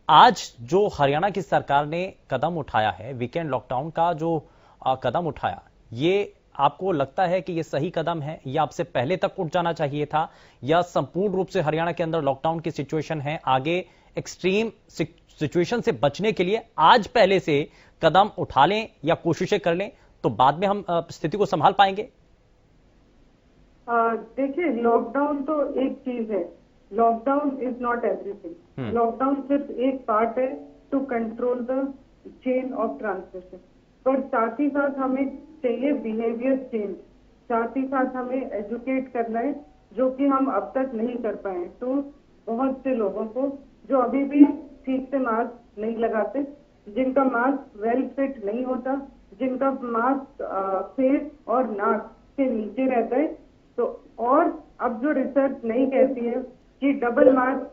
आज जो हरियाणा की सरकार ने कदम उठाया है, वीकेंड लॉकडाउन का जो कदम उठाया, ये आपको लगता है कि ये सही कदम है या आपसे पहले तक उठ जाना चाहिए था, या संपूर्ण रूप से हरियाणा के अंदर लॉकडाउन की सिचुएशन है, आगे एक्सट्रीम सिचुएशन से बचने के लिए आज पहले से कदम उठा लें या कोशिशें कर लें तो बाद में हम स्थिति को संभाल पाएंगे? देखिए, लॉकडाउन तो एक चीज है, lockdown is not everything. Lockdown सिर्फ एक पार्ट है to control the chain of transmission, पर साथ ही साथ हमें चाहिए बिहेवियर चेंज, साथ ही साथ हमें एजुकेट करना है जो कि हम अब तक नहीं कर पाए। तो बहुत से लोगों को जो अभी भी ठीक से मास्क नहीं लगाते, जिनका मास्क वेल फिट नहीं होता, जिनका मास्क फेस और नाक के नीचे रहता है, तो और अब जो रिसर्च नहीं कहती है कि डबल मास्क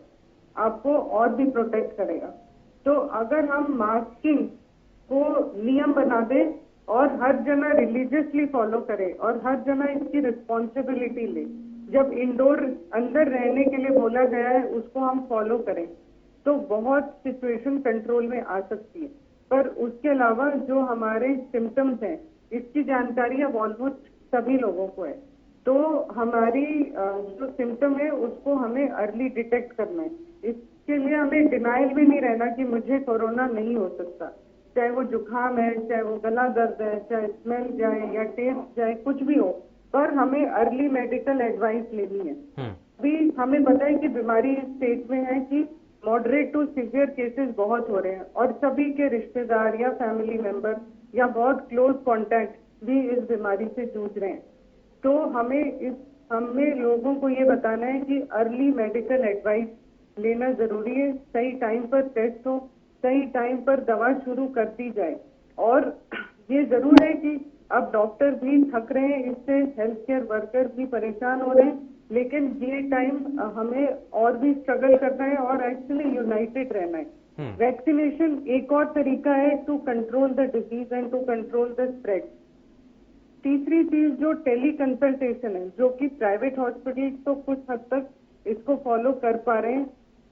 आपको और भी प्रोटेक्ट करेगा, तो अगर हम मास्किंग को नियम बना दें और हर जना रिलीजियसली फॉलो करे और हर जना इसकी रिस्पॉन्सिबिलिटी ले, जब इंडोर अंदर रहने के लिए बोला गया है उसको हम फॉलो करें तो बहुत सिचुएशन कंट्रोल में आ सकती है। पर उसके अलावा जो हमारे सिम्टम्स हैं इसकी जानकारी अब ऑलमोस्ट सभी लोगों को है, तो हमारी जो सिम्टम है उसको हमें अर्ली डिटेक्ट करना है। इसके लिए हमें डिनाइल भी नहीं रहना कि मुझे कोरोना नहीं हो सकता, चाहे वो जुकाम है, चाहे वो गला दर्द है, चाहे स्मेल जाए या टेस्ट जाए, कुछ भी हो, पर हमें अर्ली मेडिकल एडवाइस लेनी है। अभी हमें पता है कि बीमारी इस स्टेज में है कि मॉडरेट टू सीवियर केसेस बहुत हो रहे हैं और सभी के रिश्तेदार या फैमिली मेंबर या बहुत क्लोज कॉन्टैक्ट भी इस बीमारी से जूझ रहे हैं। तो हमें लोगों को ये बताना है कि अर्ली मेडिकल एडवाइस लेना जरूरी है, सही टाइम पर टेस्ट हो, सही टाइम पर दवा शुरू कर दी जाए। और ये जरूर है कि अब डॉक्टर भी थक रहे हैं, इससे हेल्थ केयर वर्कर भी परेशान हो रहे हैं, लेकिन ये टाइम हमें और भी स्ट्रगल करना है और एक्चुअली यूनाइटेड रहना है। वैक्सीनेशन एक और तरीका है to control the disease and to control the spread. तीसरी चीज जो टेली कंसल्टेशन है, जो कि प्राइवेट हॉस्पिटल तो कुछ हद तक इसको फॉलो कर पा रहे हैं,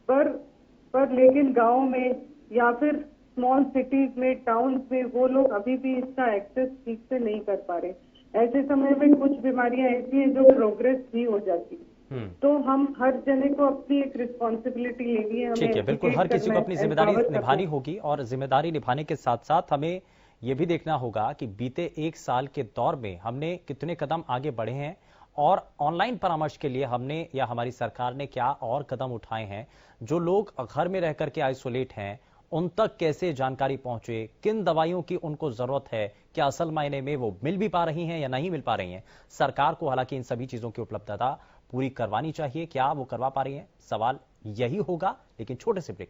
पर लेकिन गाँव में या फिर स्मॉल सिटीज में, टाउन्स में वो लोग अभी भी इसका एक्सेस ठीक से नहीं कर पा रहे। ऐसे समय में कुछ बीमारियां ऐसी हैं जो प्रोग्रेस भी हो जाती, तो हम हर जने को अपनी एक रिस्पॉन्सिबिलिटी लेनी है। ठीक है, बिल्कुल हर किसी को अपनी जिम्मेदारी निभानी होगी और जिम्मेदारी निभाने के साथ साथ हमें यह भी देखना होगा कि बीते 1 साल के दौर में हमने कितने कदम आगे बढ़े हैं और ऑनलाइन परामर्श के लिए हमने या हमारी सरकार ने क्या और कदम उठाए हैं। जो लोग घर में रह करके आइसोलेट हैं उन तक कैसे जानकारी पहुंचे, किन दवाइयों की उनको जरूरत है, क्या असल मायने में वो मिल भी पा रही हैं या नहीं मिल पा रही हैं। सरकार को हालांकि इन सभी चीजों की उपलब्धता पूरी करवानी चाहिए। क्या वो करवा पा रही है, सवाल यही होगा। लेकिन छोटे से ब्रेक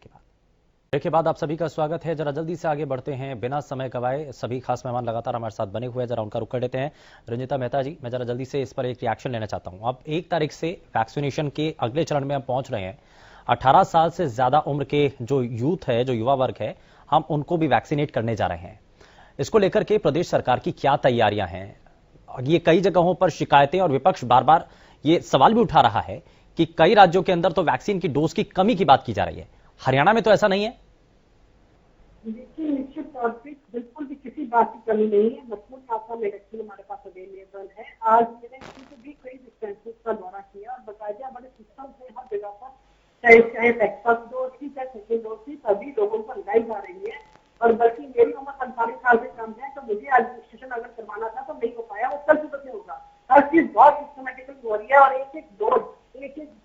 के बाद आप सभी का स्वागत है। जरा जल्दी से आगे बढ़ते हैं बिना समय गवाए। सभी खास मेहमान लगातार हमारे साथ बने हुए हैं, जरा उनका रुख कर लेते हैं। रंजिता मेहता जी, मैं जरा जल्दी से इस पर एक रिएक्शन लेना चाहता हूं। अब 1 तारीख से वैक्सीनेशन के अगले चरण में हम पहुंच रहे हैं। 18 साल से ज्यादा उम्र के जो यूथ है, जो युवा वर्ग है, हम उनको भी वैक्सीनेट करने जा रहे हैं। इसको लेकर के प्रदेश सरकार की क्या तैयारियां हैं? ये कई जगहों पर शिकायतें और विपक्ष बार बार ये सवाल भी उठा रहा है कि कई राज्यों के अंदर तो वैक्सीन की डोज की कमी की बात की जा रही है। हरियाणा में तो ऐसा नहीं है। देखिए, निश्चित तौर पे बिल्कुल भी किसी बात की कमी नहीं है। भरपूर मात्रा में वैक्सीन हमारे पास अवेलेबल है। आज मैंने भी कई डिस्पेंसरीज का दौरा किया और बाकायदा बड़े सिस्टम से हर जगह पर चाहे फर्स्ट डोज थी चाहे सेकेंड डोज थी, सभी लोगों को लगाई जा रही है। और बल्कि मेरी उम्र 45 साल से कम है, तो मुझे आज रजिस्ट्रेशन अगर करवाना था तो नहीं हो पाया, वो कल सुबह से होगा। हर चीज बहुत सिस्टमेटिकली हो रही है और एक एक डोज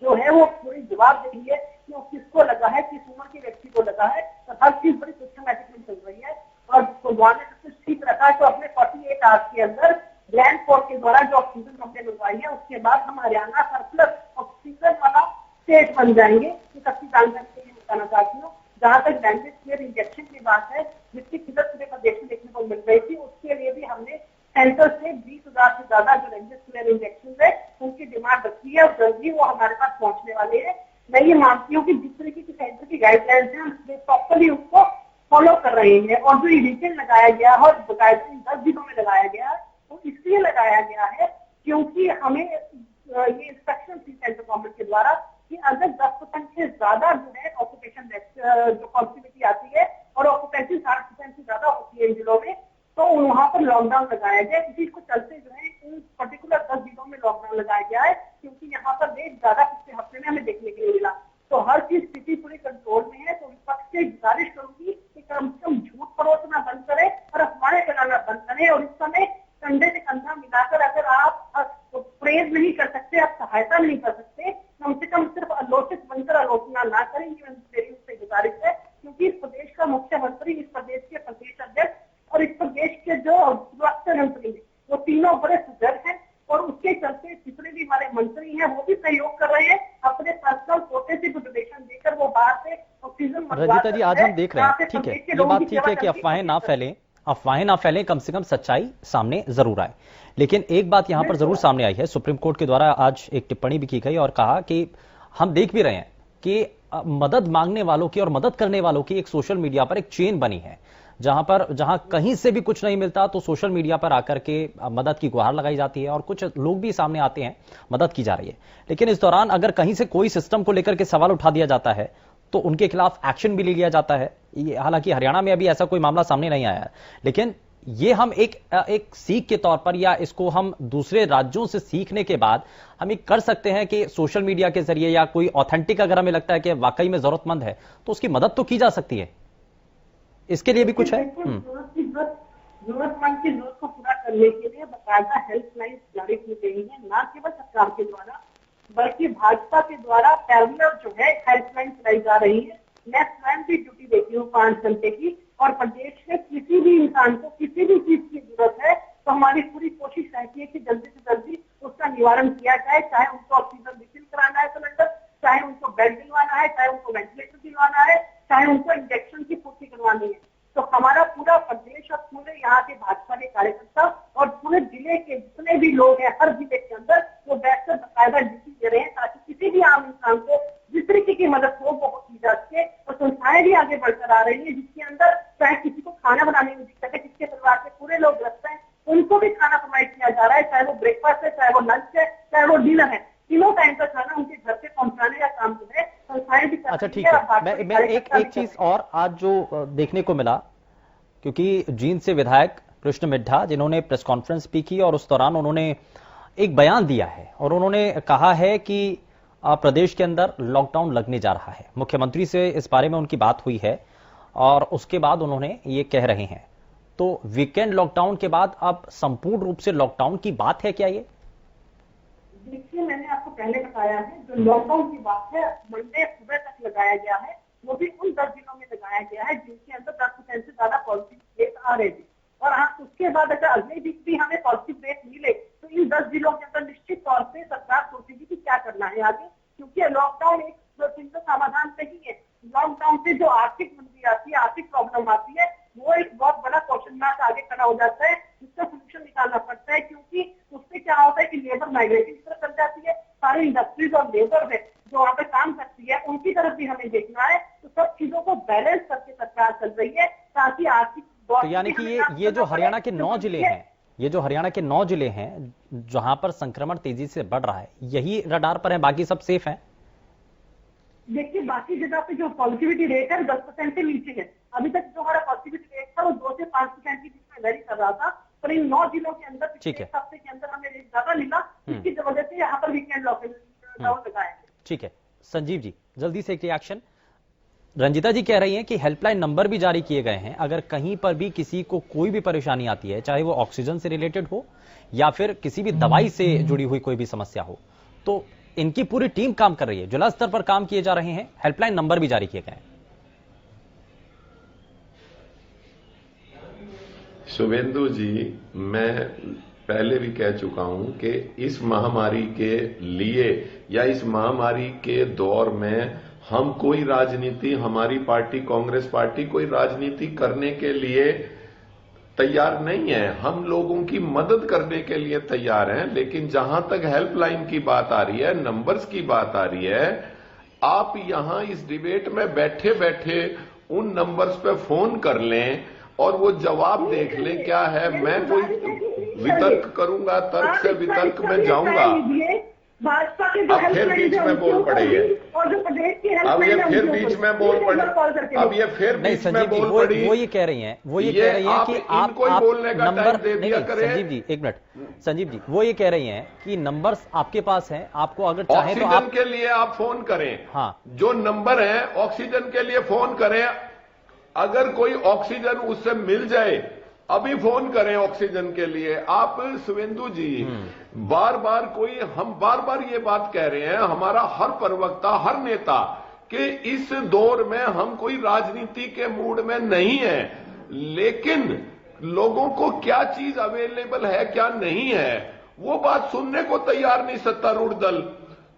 जो है वो पूरी जवाब दे रही है कि वो किसको लगा है, किस उम्र के व्यक्ति को लगा है। तो हर चीज बड़ी सिस्टमेटिकली चल रही है। और भगवान ने सब कुछ ठीक रखा है। तो अपने 48 आवर्स के अंदर ग्रैंड फोर्स के द्वारा जो ऑक्सीजन हमने मंगवाई है, उसके बाद हम हरियाणा सरप्लस ऑक्सीजन वाला स्टेट बन जाएंगे। एक अच्छी जानकारी के लिए बताना चाहती हूँ। जहाँ तक रेमडेसिविर इंजेक्शन की बात है, जिसकी किधर पूरे प्रदेश में देखने को मिल रही थी, उसके लिए भी हमने सेंटर से 20,000 से ज्यादा जो रेमडेसिविर इंजेक्शन है उनकी डिमांड रखी है और जल्दी वो हमारे पास पहुंचने वाले हैं। मैं ये मानती हूँ कि जिस तरीके की सेंटर की गाइडलाइंस है, हम प्रॉपरली उसको फॉलो कर रहे हैं। और जो रीजन लगाया गया है और बकायदा 10 दिनों में लगाया गया है, वो इसलिए लगाया गया है क्योंकि हमें ये इंस्ट्रक्शन थी सेंट्रल गवर्नमेंट के द्वारा कि अगर 10% से ज्यादा जो है ऑक्यूपेशन जो पॉजिटिविटी आती है और ऑक्यूपेंसी 60% से ज्यादा होती है इन जिलों में, तो वहां पर लॉकडाउन लगाया गया। इसी को चलते जो है इन पर्टिकुलर 10 दिनों में लॉकडाउन लगाया गया है, क्योंकि यहाँ पर रेट ज्यादा पिछले हफ्ते में हमें देखने के लिए मिला। तो हर चीज स्थिति पूरी कंट्रोल में है। तो विपक्ष से गुजारिश करूंगी कि कम से कम झूठ परोसना बंद करें और अफवाहें फैलाना बंद करें। और इस समय कंधे से कंधा मिलाकर अगर आप प्रेज नहीं कर सकते, आप सहायता नहीं कर सकते, कम से कम सिर्फ आलोचित बनकर आलोचना ना करें। ये मेरी उससे गुजारिश है, क्योंकि इस प्रदेश का मुख्यमंत्री, इस प्रदेश के प्रदेश अध्यक्ष और इस प्रदेश के जो स्वास्थ्य मंत्री हैं, वो तीनों बड़े सुदृढ़ हैं। और उसके चलते जितने भी हमारे मंत्री हैं वो भी सहयोग कर रहे हैं। अपने पर्सनल कोटे से डोनेशन देकर वो बाहर से ऑक्सीजन। रंजिता जी, आज हम देख रहे हैं, ठीक है, ये बात ठीक है कि अफवाहें ना फैलें, कम से कम सच्चाई सामने जरूर आए। लेकिन एक बात यहां पर जरूर सामने आई है, सुप्रीम कोर्ट के द्वारा आज एक टिप्पणी भी की गई और कहा कि हम देख भी रहे हैं कि मदद मांगने वालों की और मदद करने वालों की एक सोशल मीडिया पर एक चेन बनी है, जहां कहीं से भी कुछ नहीं मिलता तो सोशल मीडिया पर आकर के मदद की गुहार लगाई जाती है और कुछ लोग भी सामने आते हैं, मदद की जा रही है। लेकिन इस दौरान अगर कहीं से कोई सिस्टम को लेकर के सवाल उठा दिया जाता है तो उनके खिलाफ एक्शन भी ले लिया जाता है। हालांकि हरियाणा में अभी ऐसा कोई मामला सामने नहीं आया है, लेकिन ये हम एक सीख के तौर पर या इसको हम दूसरे राज्यों से सीखने के बाद हम ये कर सकते हैं कि सोशल मीडिया के जरिए या कोई ऑथेंटिक अगर हमें लगता है कि वाकई में जरूरतमंद है तो उसकी मदद तो की जा सकती है। इसके लिए भी कुछ है। जरूरतमंद की जरूरत को पूरा करने के लिए बाकायदा हेल्पलाइन जारी की गई है, न केवल सरकार के द्वारा बल्कि भाजपा के द्वारा पैरेलल जो है हेल्पलाइन चलाई जा रही है। मैं स्वयं भी ड्यूटी देती हूँ 5 घंटे की, और प्रदेश में किसी भी इंसान को किसी भी चीज की जरूरत है तो हमारी पूरी कोशिश रहती है कि जल्दी से जल्दी उसका निवारण किया जाए। चाहे उनको ऑक्सीजन रिफिल कराना है सिलेंडर, चाहे उनको बेड दिलवाना है, चाहे उनको वेंटिलेटर दिलवाना है, चाहे उनको इंजेक्शन की पूर्ति करवानी है। तो हमारा पूरा प्रदेश और पूरे यहाँ के भाजपा के कार्यकर्ता और पूरे जिले के जितने भी लोग हैं, हर जिले के अंदर वो बैठकर बाकायदा ड्यूटी दे रहे हैं ताकि किसी भी आम इंसान को जिस तरीके की मदद हो वो की जा सके। और संस्थाएं भी आगे बढ़कर आ रही है, जिसके अंदर चाहे किसी को खाना बनाने में दिक्कत है, जिसके परिवार के पूरे लोग ग्रस्त हैं, उनको भी खाना प्रोवाइड किया जा रहा है, चाहे वो ब्रेकफास्ट है, चाहे वो लंच है, चाहे वो डिनर है। तीनों टाइम का खाना उनके घर पे पहुंचाने का काम जो है संस्थाएं भी कर रही है। अच्छा, ठीक है, मैं एक चीज और आज जो देखने को मिला, क्योंकि जींद से विधायक कृष्ण मिड्ढा जिन्होंने प्रेस कॉन्फ्रेंस भी की और उस दौरान उन्होंने एक बयान दिया है और उन्होंने कहा है कि प्रदेश के अंदर लॉकडाउन लगने जा रहा है। मुख्यमंत्री से इस बारे में उनकी बात हुई है और उसके बाद उन्होंने ये कह रहे हैं। तो वीकेंड लॉकडाउन के बाद अब संपूर्ण रूप से लॉकडाउन की बात है क्या? ये देखिए, मैंने आपको पहले बताया है, जो लॉकडाउन की बात है मंडे सुबह तक लगाया गया है, वो भी उन 10 जिलों में लगाया गया है जिनके अंदर 10% से ज्यादा पॉजिटिव केस आ रहे थे। और हाँ, उसके बाद अगर अगले वीक भी हमें पॉजिटिव रेट मिले तो इन 10 जिलों के अंदर निश्चित तौर पे सरकार सोचेगी कि क्या करना है आगे, क्योंकि लॉकडाउन एक सिंपल समाधान नहीं है। लॉकडाउन से जो आर्थिक मंदी आती है, आर्थिक प्रॉब्लम आती है, वो एक बहुत बड़ा क्वेश्चन मार्क आगे खड़ा हो जाता है, जिसका सोल्यूशन निकालना पड़ता है। क्योंकि उससे क्या होता है कि लेबर माइग्रेशन की तरफ चल जाती है, सारी इंडस्ट्रीज और लेबर है जो वहाँ पे काम करती है उनकी तरफ भी हमें देखना है। तो सब चीजों को बैलेंस करके सरकार चल रही है ताकि आर्थिक। तो यानी कि ये जो हरियाणा के 9 जिले हैं, ये जो हरियाणा के 9 जिले हैं जहां पर संक्रमण तेजी से बढ़ रहा है, यही रडार पर है, बाकी सब सेफ हैं? देखिए, बाकी जगह पे जो पॉजिटिविटी रेट है 10% से नीचे है। अभी तक जो हमारा पॉजिटिविटी रेट था वो 2 से 5% के बीच में वेरी कर रहा था, पर इन 9 जिलों के अंदर पिछले एक हफ्ते के अंदर हमें रेट ज्यादा मिला, जिसकी वजह से यहाँ पर वीकेंड लॉकडाउन लगाया है। ठीक है संजीव जी, जल्दी से एक रिएक्शन। रंजिता जी कह रही हैं कि हेल्पलाइन नंबर भी जारी किए गए हैं, अगर कहीं पर भी किसी को कोई भी परेशानी आती है, चाहे वो ऑक्सीजन से रिलेटेड हो या फिर किसी भी दवाई से जुड़ी हुई कोई भी समस्या हो, तो इनकी पूरी टीम काम कर रही है, जिला स्तर पर काम किए जा रहे हैं, हेल्पलाइन नंबर भी जारी किए गए हैं। शुभेंदु जी, मैं पहले भी कह चुका हूं कि इस महामारी के लिए या इस महामारी के दौर में हम कोई राजनीति, हमारी पार्टी कांग्रेस पार्टी कोई राजनीति करने के लिए तैयार नहीं है। हम लोगों की मदद करने के लिए तैयार हैं, लेकिन जहां तक हेल्पलाइन की बात आ रही है, नंबर्स की बात आ रही है, आप यहां इस डिबेट में बैठे बैठे उन नंबर्स पे फोन कर लें और वो जवाब देख लें क्या है। मैं कोई वितर्क करूंगा, तर्क से वितर्क में जाऊंगा, भाजपा के अब फिर बीच में बोल पड़े हैं, और जो प्रदेश की अब ये फिर बीच में बोल पड़े, अब ये फिर बीच में बोल पड़ी। वो ये कह रही हैं, वो ये कह रही हैं कि आप बोलने का नंबर दे दिया करें। संजीव जी एक मिनट, संजीव जी वो ये कह रही हैं कि नंबर्स आपके पास हैं, आपको अगर चाहे तो ऑक्सीजन के लिए आप फोन करें। हाँ, जो नंबर है ऑक्सीजन के लिए फोन करें, अगर कोई ऑक्सीजन उससे मिल जाए अभी फोन करें ऑक्सीजन के लिए। आप शुभेंदु जी बार बार ये बात कह रहे हैं, हमारा हर प्रवक्ता, हर नेता, कि इस दौर में हम कोई राजनीति के मूड में नहीं है, लेकिन लोगों को क्या चीज अवेलेबल है क्या नहीं है वो बात सुनने को तैयार नहीं सत्तारूढ़ दल,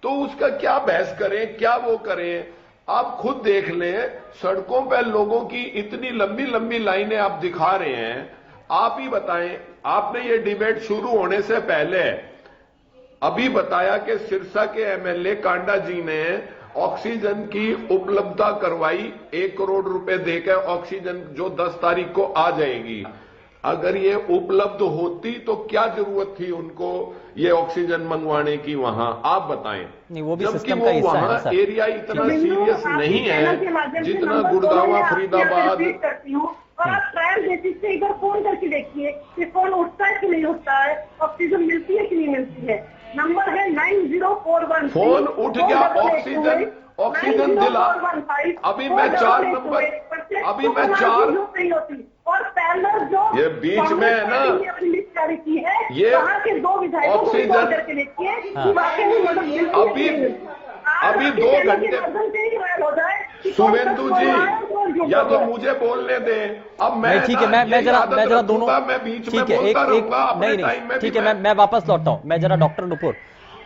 तो उसका क्या बहस करें, क्या वो करें। आप खुद देख लें, सड़कों पर लोगों की इतनी लंबी लंबी लाइनें आप दिखा रहे हैं। आप ही बताएं, आपने ये डिबेट शुरू होने से पहले अभी बताया कि सिरसा के एमएलए कांडा जी ने ऑक्सीजन की उपलब्धता करवाई, 1 करोड़ रुपए देकर ऑक्सीजन जो 10 तारीख को आ जाएगी। अगर ये उपलब्ध होती तो क्या जरूरत थी उनको ये ऑक्सीजन मंगवाने की वहां, आप बताएं। नहीं, वो भी जबकि वो वहां एरिया इतना सीरियस नहीं है जितना गुड़गांव, फरीदाबाद। और आप ट्रायल बेसिस से एक बार फोन करके देखिए कि फोन उठता है कि नहीं उठता है, ऑक्सीजन मिलती है कि नहीं मिलती है। नंबर है 9041। फोन उठ गया, ऑक्सीजन दिला। अभी मैं 4 नंबर, अभी मैं 4 और पैनल जो ये बीच में है ना, लिस्ट जारी की है, ये वहाँ के 2 विधायकों को कॉल करके देखिए कि वाकई में मदद मिलती है। अभी 2 घंटे शुभेंदु जी, या तो मुझे बोलने दें। अब मैं ठीक है, मैं जरा दोनों, मैं बीच में ठीक है, एक ठीक है, मैं वापस लौटता हूं। मैं जरा डॉक्टर नुपुर,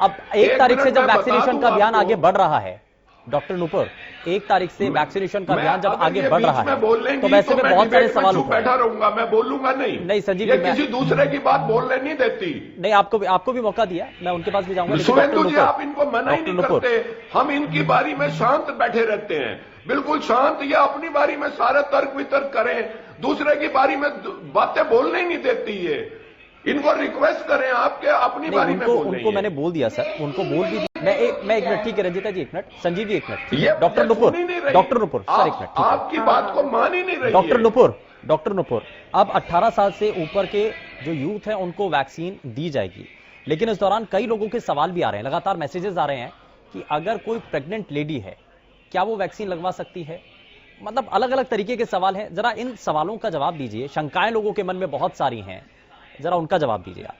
अब 1 तारीख से जब वैक्सीनेशन का अभियान आगे बढ़ रहा है, डॉक्टर नुपुर 1 तारीख से वैक्सीनेशन का अभियान जब आगे बढ़ रहा है, तो वैसे में बहुत सारे सवाल उठ रहे हैं। बैठा रहूंगा, मैं बोलूंगा नहीं संजीव जी, किसी दूसरे की बात बोलने नहीं देती। नहीं, आपको भी मौका दिया, मैं उनके पास भी जाऊंगा। शुभेंदु जी, आप इनको मना ही नहीं करते, हम इनकी बारी में शांत बैठे रहते हैं, बिल्कुल शांत। या अपनी बारी में सारे तर्क वितर्क करें, दूसरे की बारी में बातें बोलने ही नहीं देती है। इनको रिक्वेस्ट करें आपके अपनी बारी में बोलने। उनको मैंने बोल दिया सर, उनको बोल भी दिया। मैं एक मिनट, ठीक है रंजिता जी 1 minute, Sanjeev ji 1 minute, doctor Nupur sir 1 minute, आपकी बात को मान ही नहीं रही। डॉक्टर नुपुर, अब 18 साल से ऊपर के जो यूथ है उनको वैक्सीन दी जाएगी, लेकिन इस दौरान कई लोगों के सवाल भी आ रहे हैं, लगातार मैसेजेस आ रहे हैं कि अगर कोई प्रेग्नेंट लेडी है, क्या वो वैक्सीन लगवा सकती है? मतलब अलग अलग तरीके के सवाल हैं। जरा इन सवालों का जवाब दीजिए। शंकाएं लोगों के मन में बहुत सारी हैं, जरा उनका जवाब दीजिए आप।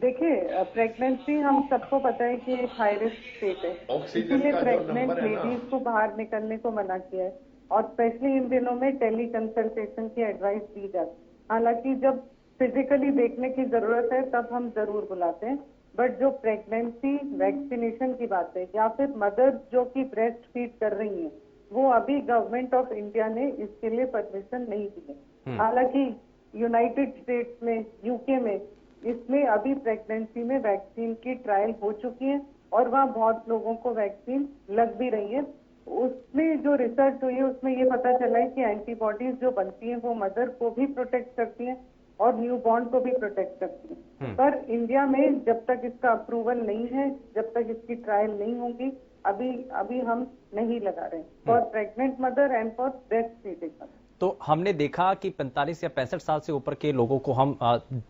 देखिए, प्रेगनेंसी हम सबको पता है कि एक हाई रिस्क स्टेट है, इसीलिए प्रेग्नेंट लेडीज को बाहर निकलने को मना किया है और स्पेशली इन दिनों में टेली कंसल्टेशन की एडवाइस दी जाती है। हालांकि जब फिजिकली देखने की जरूरत है तब हम जरूर बुलाते हैं, बट जो प्रेगनेंसी वैक्सीनेशन की बात है या फिर मदर जो कि ब्रेस्ट फीड कर रही हैं, वो अभी गवर्नमेंट ऑफ इंडिया ने इसके लिए परमिशन नहीं दी है। हालांकि यूनाइटेड स्टेट्स में, यूके में इसमें अभी प्रेगनेंसी में वैक्सीन की ट्रायल हो चुकी है और वहाँ बहुत लोगों को वैक्सीन लग भी रही है। उसमें जो रिसर्च हुई है उसमें ये पता चला है कि एंटीबॉडीज जो बनती हैं वो मदर को भी प्रोटेक्ट करती हैं और न्यूबॉर्न को भी प्रोटेक्ट करती हैं। पर इंडिया में जब तक इसका अप्रूवल नहीं है, जब तक इसकी ट्रायल नहीं होगी, अभी हम नहीं लगा रहे for pregnant mother and for breast feeding mother. तो हमने देखा कि 45 या 65 साल से ऊपर के लोगों को हम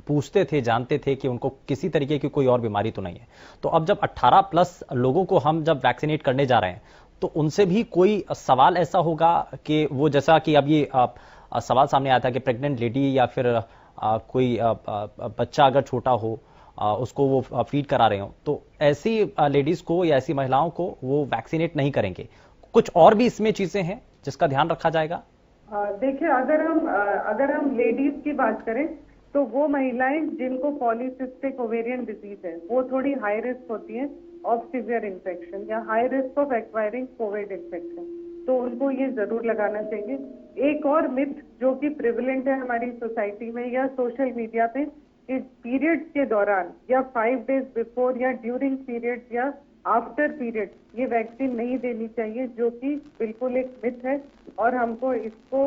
पूछते थे, जानते थे कि उनको किसी तरीके की कोई और बीमारी तो नहीं है। तो अब जब 18 प्लस लोगों को हम जब वैक्सीनेट करने जा रहे हैं तो उनसे भी कोई सवाल ऐसा होगा कि वो, जैसा कि अब ये सवाल सामने आया था कि प्रेग्नेंट लेडी या फिर कोई बच्चा अगर छोटा हो उसको वो फीड करा रहे हो, तो ऐसी लेडीज को या ऐसी महिलाओं को वो वैक्सीनेट नहीं करेंगे। कुछ और भी इसमें चीजें हैं जिसका ध्यान रखा जाएगा? देखिए, अगर हम लेडीज की बात करें तो वो महिलाएं जिनको पॉलीसिस्टिक ओवेरियन डिजीज है वो थोड़ी हाई रिस्क होती हैं ऑफ सीवियर इन्फेक्शन या high risk of acquiring Covid infection, तो उनको ये जरूर लगाना चाहिए। एक और मिथ जो कि प्रिविलेंट है हमारी सोसाइटी में या सोशल मीडिया पे, इस पीरियड्स के दौरान या 5 डेज बिफोर या ड्यूरिंग पीरियड्स या आफ्टर पीरियड ये वैक्सीन नहीं देनी चाहिए, जो कि बिल्कुल एक मिथ है और हमको इसको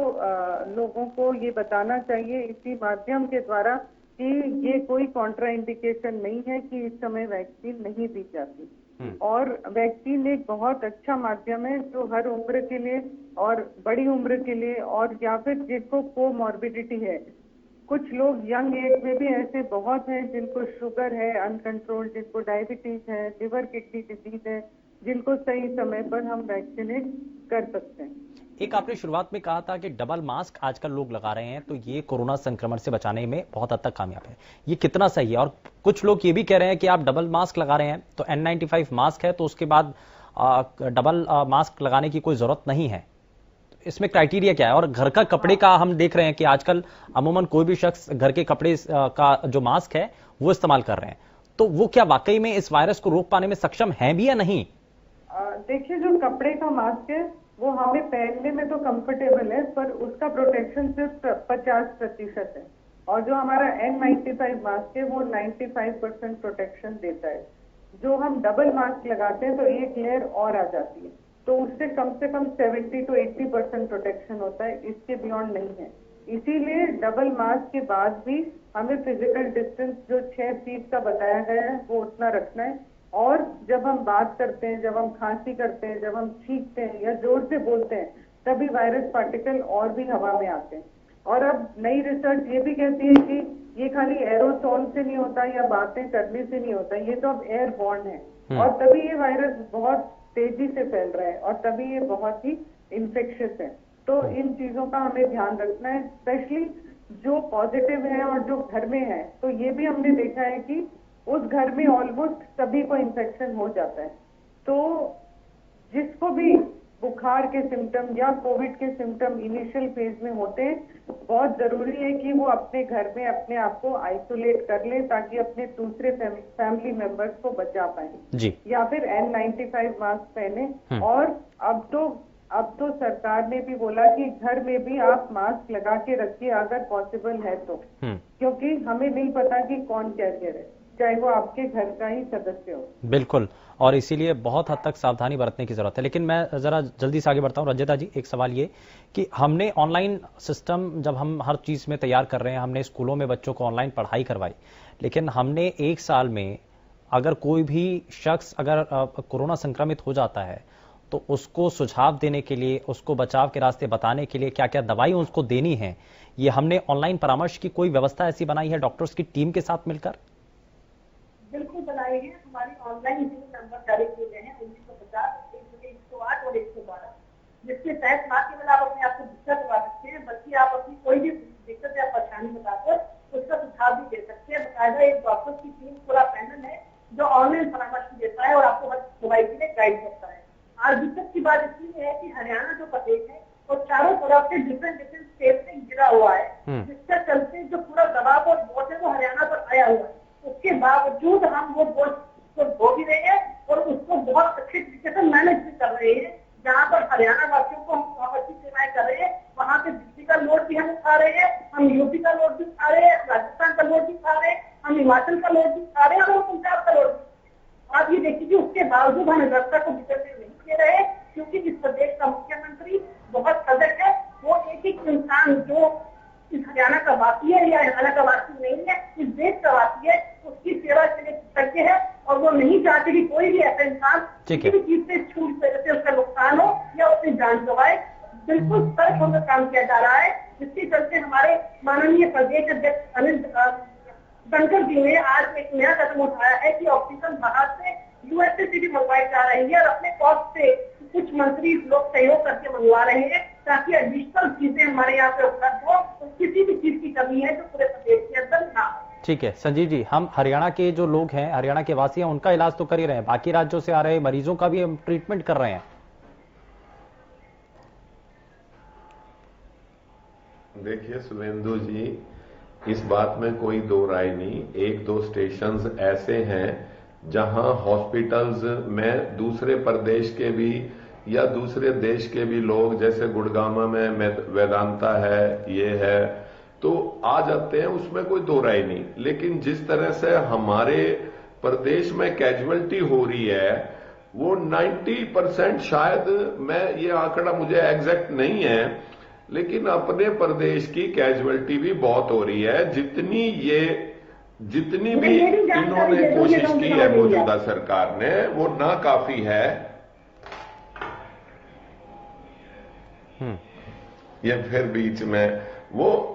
लोगों को ये बताना चाहिए इसी माध्यम के द्वारा कि ये कोई कॉन्ट्रा इंडिकेशन नहीं है कि इस समय वैक्सीन नहीं दी जाती। और वैक्सीन एक बहुत अच्छा माध्यम है जो हर उम्र के लिए और बड़ी उम्र के लिए और या फिर जिनको कोमॉर्बिडिटी है, कुछ लोग यंग एज में भी ऐसे बहुत हैं जिनको शुगर है अनकंट्रोल्ड, जिनको डायबिटीज है, लिवर किडनी डिजीज है, जिनको सही समय पर हम वैक्सीनेट कर सकते हैं। एक आपने शुरुआत में कहा था कि डबल मास्क आजकल लोग लगा रहे हैं, तो ये कोरोना संक्रमण से बचाने में बहुत हद तक कामयाब है। ये कितना सही है? और कुछ लोग ये भी कह रहे हैं कि आप डबल मास्क लगा रहे हैं तो N95 मास्क है तो उसके बाद डबल मास्क लगाने की कोई जरूरत नहीं है। इसमें क्राइटेरिया क्या है? और घर का कपड़े का हम देख रहे हैं कि आजकल अमूमन कोई भी शख्स घर के कपड़े का जो मास्क है वो इस्तेमाल कर रहे हैं, तो वो क्या वाकई में इस वायरस को रोक पाने में सक्षम है भी या नहीं? देखिए, जो कपड़े का मास्क है वो हमें पहनने में तो कंफर्टेबल है, पर उसका प्रोटेक्शन सिर्फ 50% है और जो हमारा N95 मास्क है वो 95% प्रोटेक्शन देता है। जो हम डबल मास्क लगाते हैं तो एक लेयर और आ जाती है, तो उससे कम 70 to 80% प्रोटेक्शन होता है, इसके बियॉन्ड नहीं है। इसीलिए डबल मास्क के बाद भी हमें फिजिकल डिस्टेंस जो 6 फीट का बताया गया है वो उतना रखना है। और जब हम बात करते हैं, जब हम खांसी करते हैं, जब हम छींकते हैं या जोर से बोलते हैं, तभी वायरस पार्टिकल और भी हवा में आते हैं। और अब नई रिसर्च ये भी कहती है कि ये खाली एरोसोल से नहीं होता या बातें करने से नहीं होता, ये तो अब एयरबॉर्न है और तभी ये वायरस बहुत तेजी से फैल रहा है और तभी ये बहुत ही इन्फेक्शियस है। तो इन चीजों का हमें ध्यान रखना है, स्पेशली जो पॉजिटिव है और जो घर में है। तो ये भी हमने देखा है कि उस घर में ऑलमोस्ट सभी को इन्फेक्शन हो जाता है। तो जिसको भी बुखार के सिम्टम या कोविड के सिम्टम इनिशियल फेज में होते हैं, बहुत जरूरी है कि वो अपने घर में अपने आप को आइसोलेट कर ले ताकि अपने दूसरे फैमिली मेंबर्स को बचा पाए जी। या फिर N95 मास्क पहने। और अब तो सरकार ने भी बोला कि घर में भी आप मास्क लगा के रखिए अगर पॉसिबल है तो, क्योंकि हमें नहीं पता कि कौन कैरियर है, चाहे वो आपके घर का ही सदस्य हो। बिल्कुल, और इसीलिए बहुत हद तक सावधानी बरतने की जरूरत है। लेकिन मैं जरा जल्दी से आगे बढ़ता हूं। रंजिता जी, एक सवाल ये कि हमने ऑनलाइन सिस्टम जब हम हर चीज में तैयार कर रहे हैं, हमने स्कूलों में बच्चों को ऑनलाइन पढ़ाई करवाई, लेकिन हमने 1 साल में अगर कोई भी शख्स अगर कोरोना संक्रमित हो जाता है तो उसको सुझाव देने के लिए, उसको बचाव के रास्ते बताने के लिए क्या क्या दवाई उसको देनी है, ये हमने ऑनलाइन परामर्श की कोई व्यवस्था ऐसी बनाई है डॉक्टर्स की टीम के साथ मिलकर? बिल्कुल बनाए हैं, हमारी ऑनलाइन नंबर जारी किए गए हैं 1950, 108 और 112, जिसके तहत न केवल आप अपने आप को दिक्कत करवा सकते हैं, बल्कि आप अपनी कोई भी दिक्कत या परेशानी बताकर उसका सुझाव भी दे सकते हैं। बाकायदा एक डॉक्टर की टीम पूरा पैनल है जो ऑनलाइन परामर्श देता है और आपको हर दवाई के लिए गाइड करता है। आज दिक्कत की बात इसलिए है कि हरियाणा जो प्रदेश है वो चारों तरफ से डिफरेंट स्टेट से घिरा हुआ है, जिसके चलते जो पूरा दबाव और बोझ है वो हरियाणा पर आया हुआ है। उसके बावजूद हम वो बोझ को धो भी रहे हैं और उसको बहुत अच्छे तरीके से मैनेज भी कर रहे हैं। जहाँ पर हरियाणा वासियों को हम अच्छी सेवाएं कर रहे हैं, वहाँ पे दिल्ली का लोड भी हम उठा रहे हैं, हम यूपी का लोड भी उठा रहे हैं, राजस्थान का लोड भी उठा रहे हैं, हम हिमाचल का लोड भी उठा रहे हैं और पंजाब का लोड भी। आप ये देखिए उसके बावजूद हम व्यवस्था को बिगड़ने नहीं दे रहे, क्योंकि इस प्रदेश का मुख्यमंत्री बहुत सजग है। वो एक एक इंसान जो इस हरियाणा का वासी है या हरियाणा का वासी नहीं है, इस देश का वासी है, उसकी सेवा के लिए करते हैं और वो नहीं चाहते कि कोई भी ऐसा इंसान किसी भी चीज से छूट से उसका नुकसान हो या अपनी जान गंवाए। बिल्कुल सतर्क होकर काम किया जा रहा है, जिसके चलते हमारे माननीय प्रदेश अध्यक्ष अनिल धनखड़ जी ने आज एक नया कदम उठाया है कि ऑक्सीजन बाहर से यूएसए से भी मंगवाई जा रही है और अपने कॉस्ट से कुछ मंत्री लोग सहयोग करके मंगवा रहे हैं, ताकि एडिशनल चीजें हमारे यहाँ पे उपलब्ध हो। किसी भी चीज की कमी है जो पूरे प्रदेश के अंदर ना हो। ठीक है संजीव जी, हम हरियाणा के जो लोग हैं, हरियाणा के वासी हैं, उनका इलाज तो कर ही रहे हैं, बाकी राज्यों से आ रहे मरीजों का भी हम ट्रीटमेंट कर रहे हैं। देखिए शुभेंदु जी, इस बात में कोई दो राय नहीं। एक दो स्टेशंस ऐसे हैं जहां हॉस्पिटल्स में दूसरे प्रदेश के भी या दूसरे देश के भी लोग, जैसे गुड़गामा में वेदांता है, ये है, तो आ जाते हैं, उसमें कोई दो राय नहीं। लेकिन जिस तरह से हमारे प्रदेश में कैजुअलिटी हो रही है वो 90% शायद, मैं ये आंकड़ा मुझे एग्जैक्ट नहीं है, लेकिन अपने प्रदेश की कैजुअलिटी भी बहुत हो रही है। जितनी भी इन्होंने कोशिश की है मौजूदा सरकार ने, वो नाकाफी है। ये फिर बीच में वो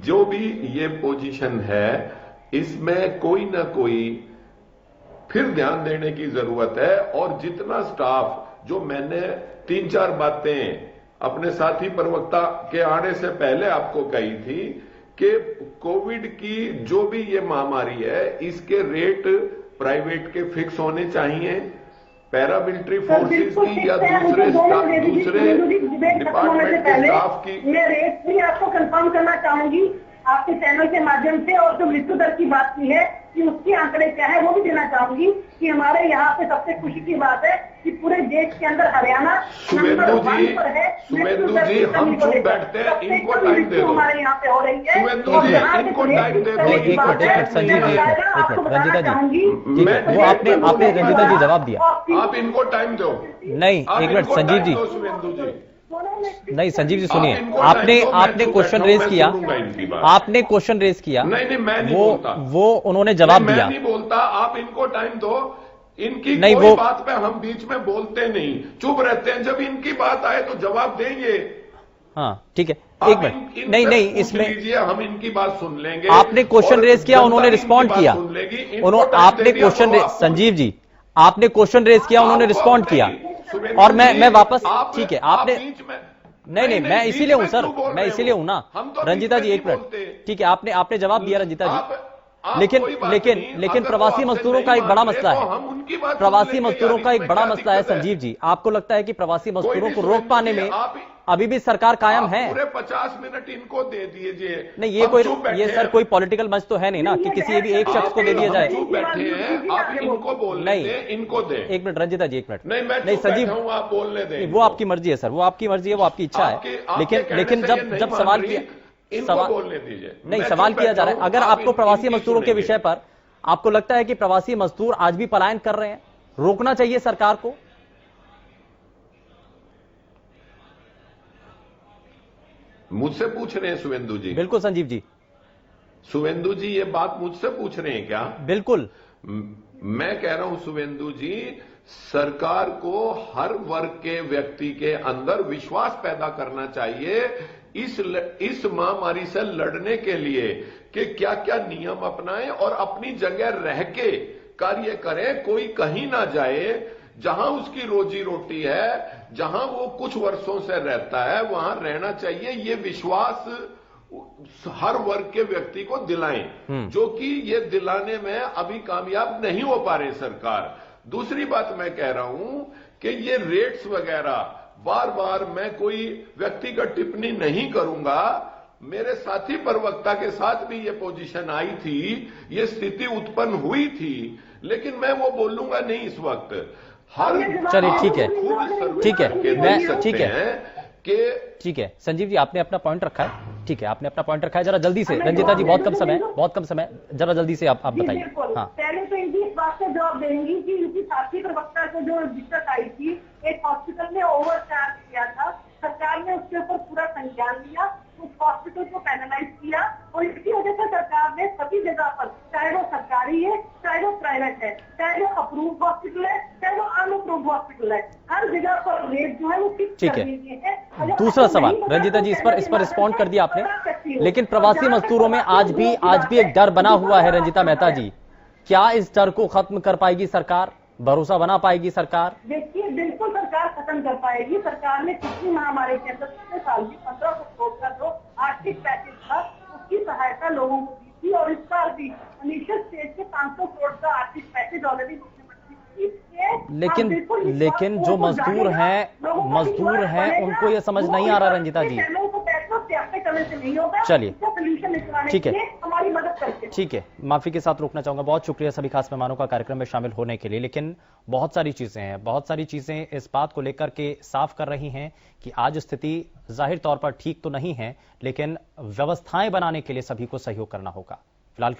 जो भी ये पोजीशन है, इसमें कोई ना कोई फिर ध्यान देने की जरूरत है। और जितना स्टाफ, जो मैंने 3-4 बातें अपने साथी प्रवक्ता के आने से पहले आपको कही थी कि कोविड की जो भी ये महामारी है, इसके रेट प्राइवेट के फिक्स होने चाहिए, पैरामिलिट्री फोर्सेस की या दूसरे डिपार्टमेंट के स्टाफ की। मैं रेट भी आपको कंफर्म करना चाहूंगी आपके चैनल के माध्यम से, और जो मृत्यु दर की बात की है कि उसके आंकड़े क्या है वो भी देना चाहूंगी कि हमारे यहाँ पे सबसे खुशी की बात है कि पूरे देश के अंदर हरियाणा नंबर 1 पर है। शुभेंदु जी, हम चुप बैठते हैं, इनको टाइम दे दो। हमारे यहाँ पे हो रही है, शुभेंदु जी, इनको टाइम दे दो। एक मिनट संजीव जी, एक मिनट रंजिता जी, वो आपने रंजिता जी जवाब दिया, आप इनको टाइम दो। नहीं, एक मिनट संजीव जी, शुभेंदु जी, नहीं संजीव जी सुनिए, आपने क्वेश्चन रेज किया, आपने क्वेश्चन रेज किया, नहीं मैं नहीं बोलता, वो उन्होंने जवाब दिया। मैं नहीं बोलता, आप इनको टाइम दो। इनकी नहीं, कोई बात पे हम बीच में बोलते नहीं, चुप रहते हैं। जब इनकी बात आए तो जवाब देंगे। हाँ ठीक है, एक मिनट, नहीं इसमें लीजिए, हम इनकी बात सुन लेंगे। आपने क्वेश्चन रेज किया, उन्होंने रिस्पॉन्ड किया, आपने क्वेश्चन, संजीव जी आपने क्वेश्चन रेज किया, उन्होंने रिस्पॉन्ड किया, और मैं वापस, ठीक है आपने, नहीं मैं इसीलिए हूं सर, मैं इसीलिए हूं ना। रंजिता जी एक मिनट, ठीक है आपने जवाब दिया रंजिता जी, लेकिन प्रवासी मजदूरों का एक बड़ा मसला है, प्रवासी मजदूरों का एक बड़ा मसला है संजीव जी। आपको लगता है कि प्रवासी मजदूरों को रोक पाने में अभी भी सरकार कायम है? पूरे 50 मिनट इनको दे दीजिए। नहीं ये सर कोई पॉलिटिकल मंच तो है नहीं ना कि किसी भी एक शख्स को दे दिया जाए। बैठे हैं, आप इनको बोलने दें, इनको दें। एक मिनट रंजिता जी, एक मिनट, नहीं संजीव, आप बोलने दें। वो आपकी मर्जी है सर, वो आपकी मर्जी है, वो आपकी इच्छा है, लेकिन जब सवाल किया, बोलने दीजिए, नहीं सवाल किया जा रहा है, अगर आपको प्रवासी मजदूरों के विषय पर आपको लगता है कि प्रवासी मजदूर आज भी पलायन कर रहे हैं, रोकना चाहिए सरकार को? मुझसे पूछ रहे हैं शुभेंदु जी? बिल्कुल संजीव जी। शुभेंदु जी ये बात मुझसे पूछ रहे हैं क्या? बिल्कुल। मैं कह रहा हूं शुभेंदु जी, सरकार को हर वर्ग के व्यक्ति के अंदर विश्वास पैदा करना चाहिए इस महामारी से लड़ने के लिए कि क्या क्या नियम अपनाएं और अपनी जगह रह के कार्य करें, कोई कहीं ना जाए, जहां उसकी रोजी रोटी है, जहां वो कुछ वर्षों से रहता है, वहां रहना चाहिए। ये विश्वास हर वर्ग के व्यक्ति को दिलाएं, जो कि ये दिलाने में अभी कामयाब नहीं हो पा रही सरकार। दूसरी बात मैं कह रहा हूं कि ये रेट्स वगैरह बार बार मैं कोई व्यक्तिगत टिप्पणी नहीं करूंगा। मेरे साथी प्रवक्ता के साथ भी ये पोजीशन आई थी, ये स्थिति उत्पन्न हुई थी, लेकिन मैं वो बोलूंगा नहीं इस वक्त। हर चलिए ठीक है, मैं ठीक है संजीव जी, आपने अपना पॉइंट रखा है, ठीक है, आपने अपना पॉइंट रखा है। जरा जल्दी से रंजीता जी, बहुत कम समय, जरा जल्दी से आप बताइए। हाँ, पहले तो इनकी इस बात से जवाब देंगी कि इनकी साथी प्रवक्ता को जो दिक्कत आई थी, एक हॉस्पिटल में ओवरचार्ज किया था, सरकार ने उसके ऊपर पूरा संज्ञान लिया, उस हॉस्पिटल को पैनलाइज किया और इसकी वजह से सरकार ने सभी जगह पर, चाहे वो सरकारी है, चाहे वो प्राइवेट है, चाहे वो अप्रूव हॉस्पिटल है, चाहे वो अनअप्रूव हॉस्पिटल है, हर जगह पर रेट जो है वो फिक्स कर दी गई है। दूसरा सवाल रंजीता जी, इस पर रिस्पॉन्ड कर दिया आपने, लेकिन प्रवासी मजदूरों में आज भी एक डर बना हुआ है। रंजीता मेहता जी, क्या इस डर को खत्म कर पाएगी सरकार? भरोसा बना पाएगी सरकार? देखिए, बिल्कुल सरकार खत्म कर पाएगी। सरकार ने पिछली महामारी के अंदर पिछले साल भी 1500 करोड़ का जो आर्थिक पैकेज था उसकी सहायता लोगों को दी थी, और इस साल भी इनिशियल स्टेज के 500 करोड़ का आर्थिक पैकेज ऑलरेडी मुख्यमंत्री। लेकिन जो मजदूर हैं उनको ये समझ नहीं आ रहा रंजीता जी। चलिए ठीक है, माफी के साथ रोकना चाहूंगा। बहुत शुक्रिया सभी खास मेहमानों का कार्यक्रम में शामिल होने के लिए। लेकिन बहुत सारी चीजें इस बात को लेकर के साफ कर रही हैं कि आज स्थिति जाहिर तौर पर ठीक तो नहीं है, लेकिन व्यवस्थाएं बनाने के लिए सभी को सहयोग करना होगा। फिलहाल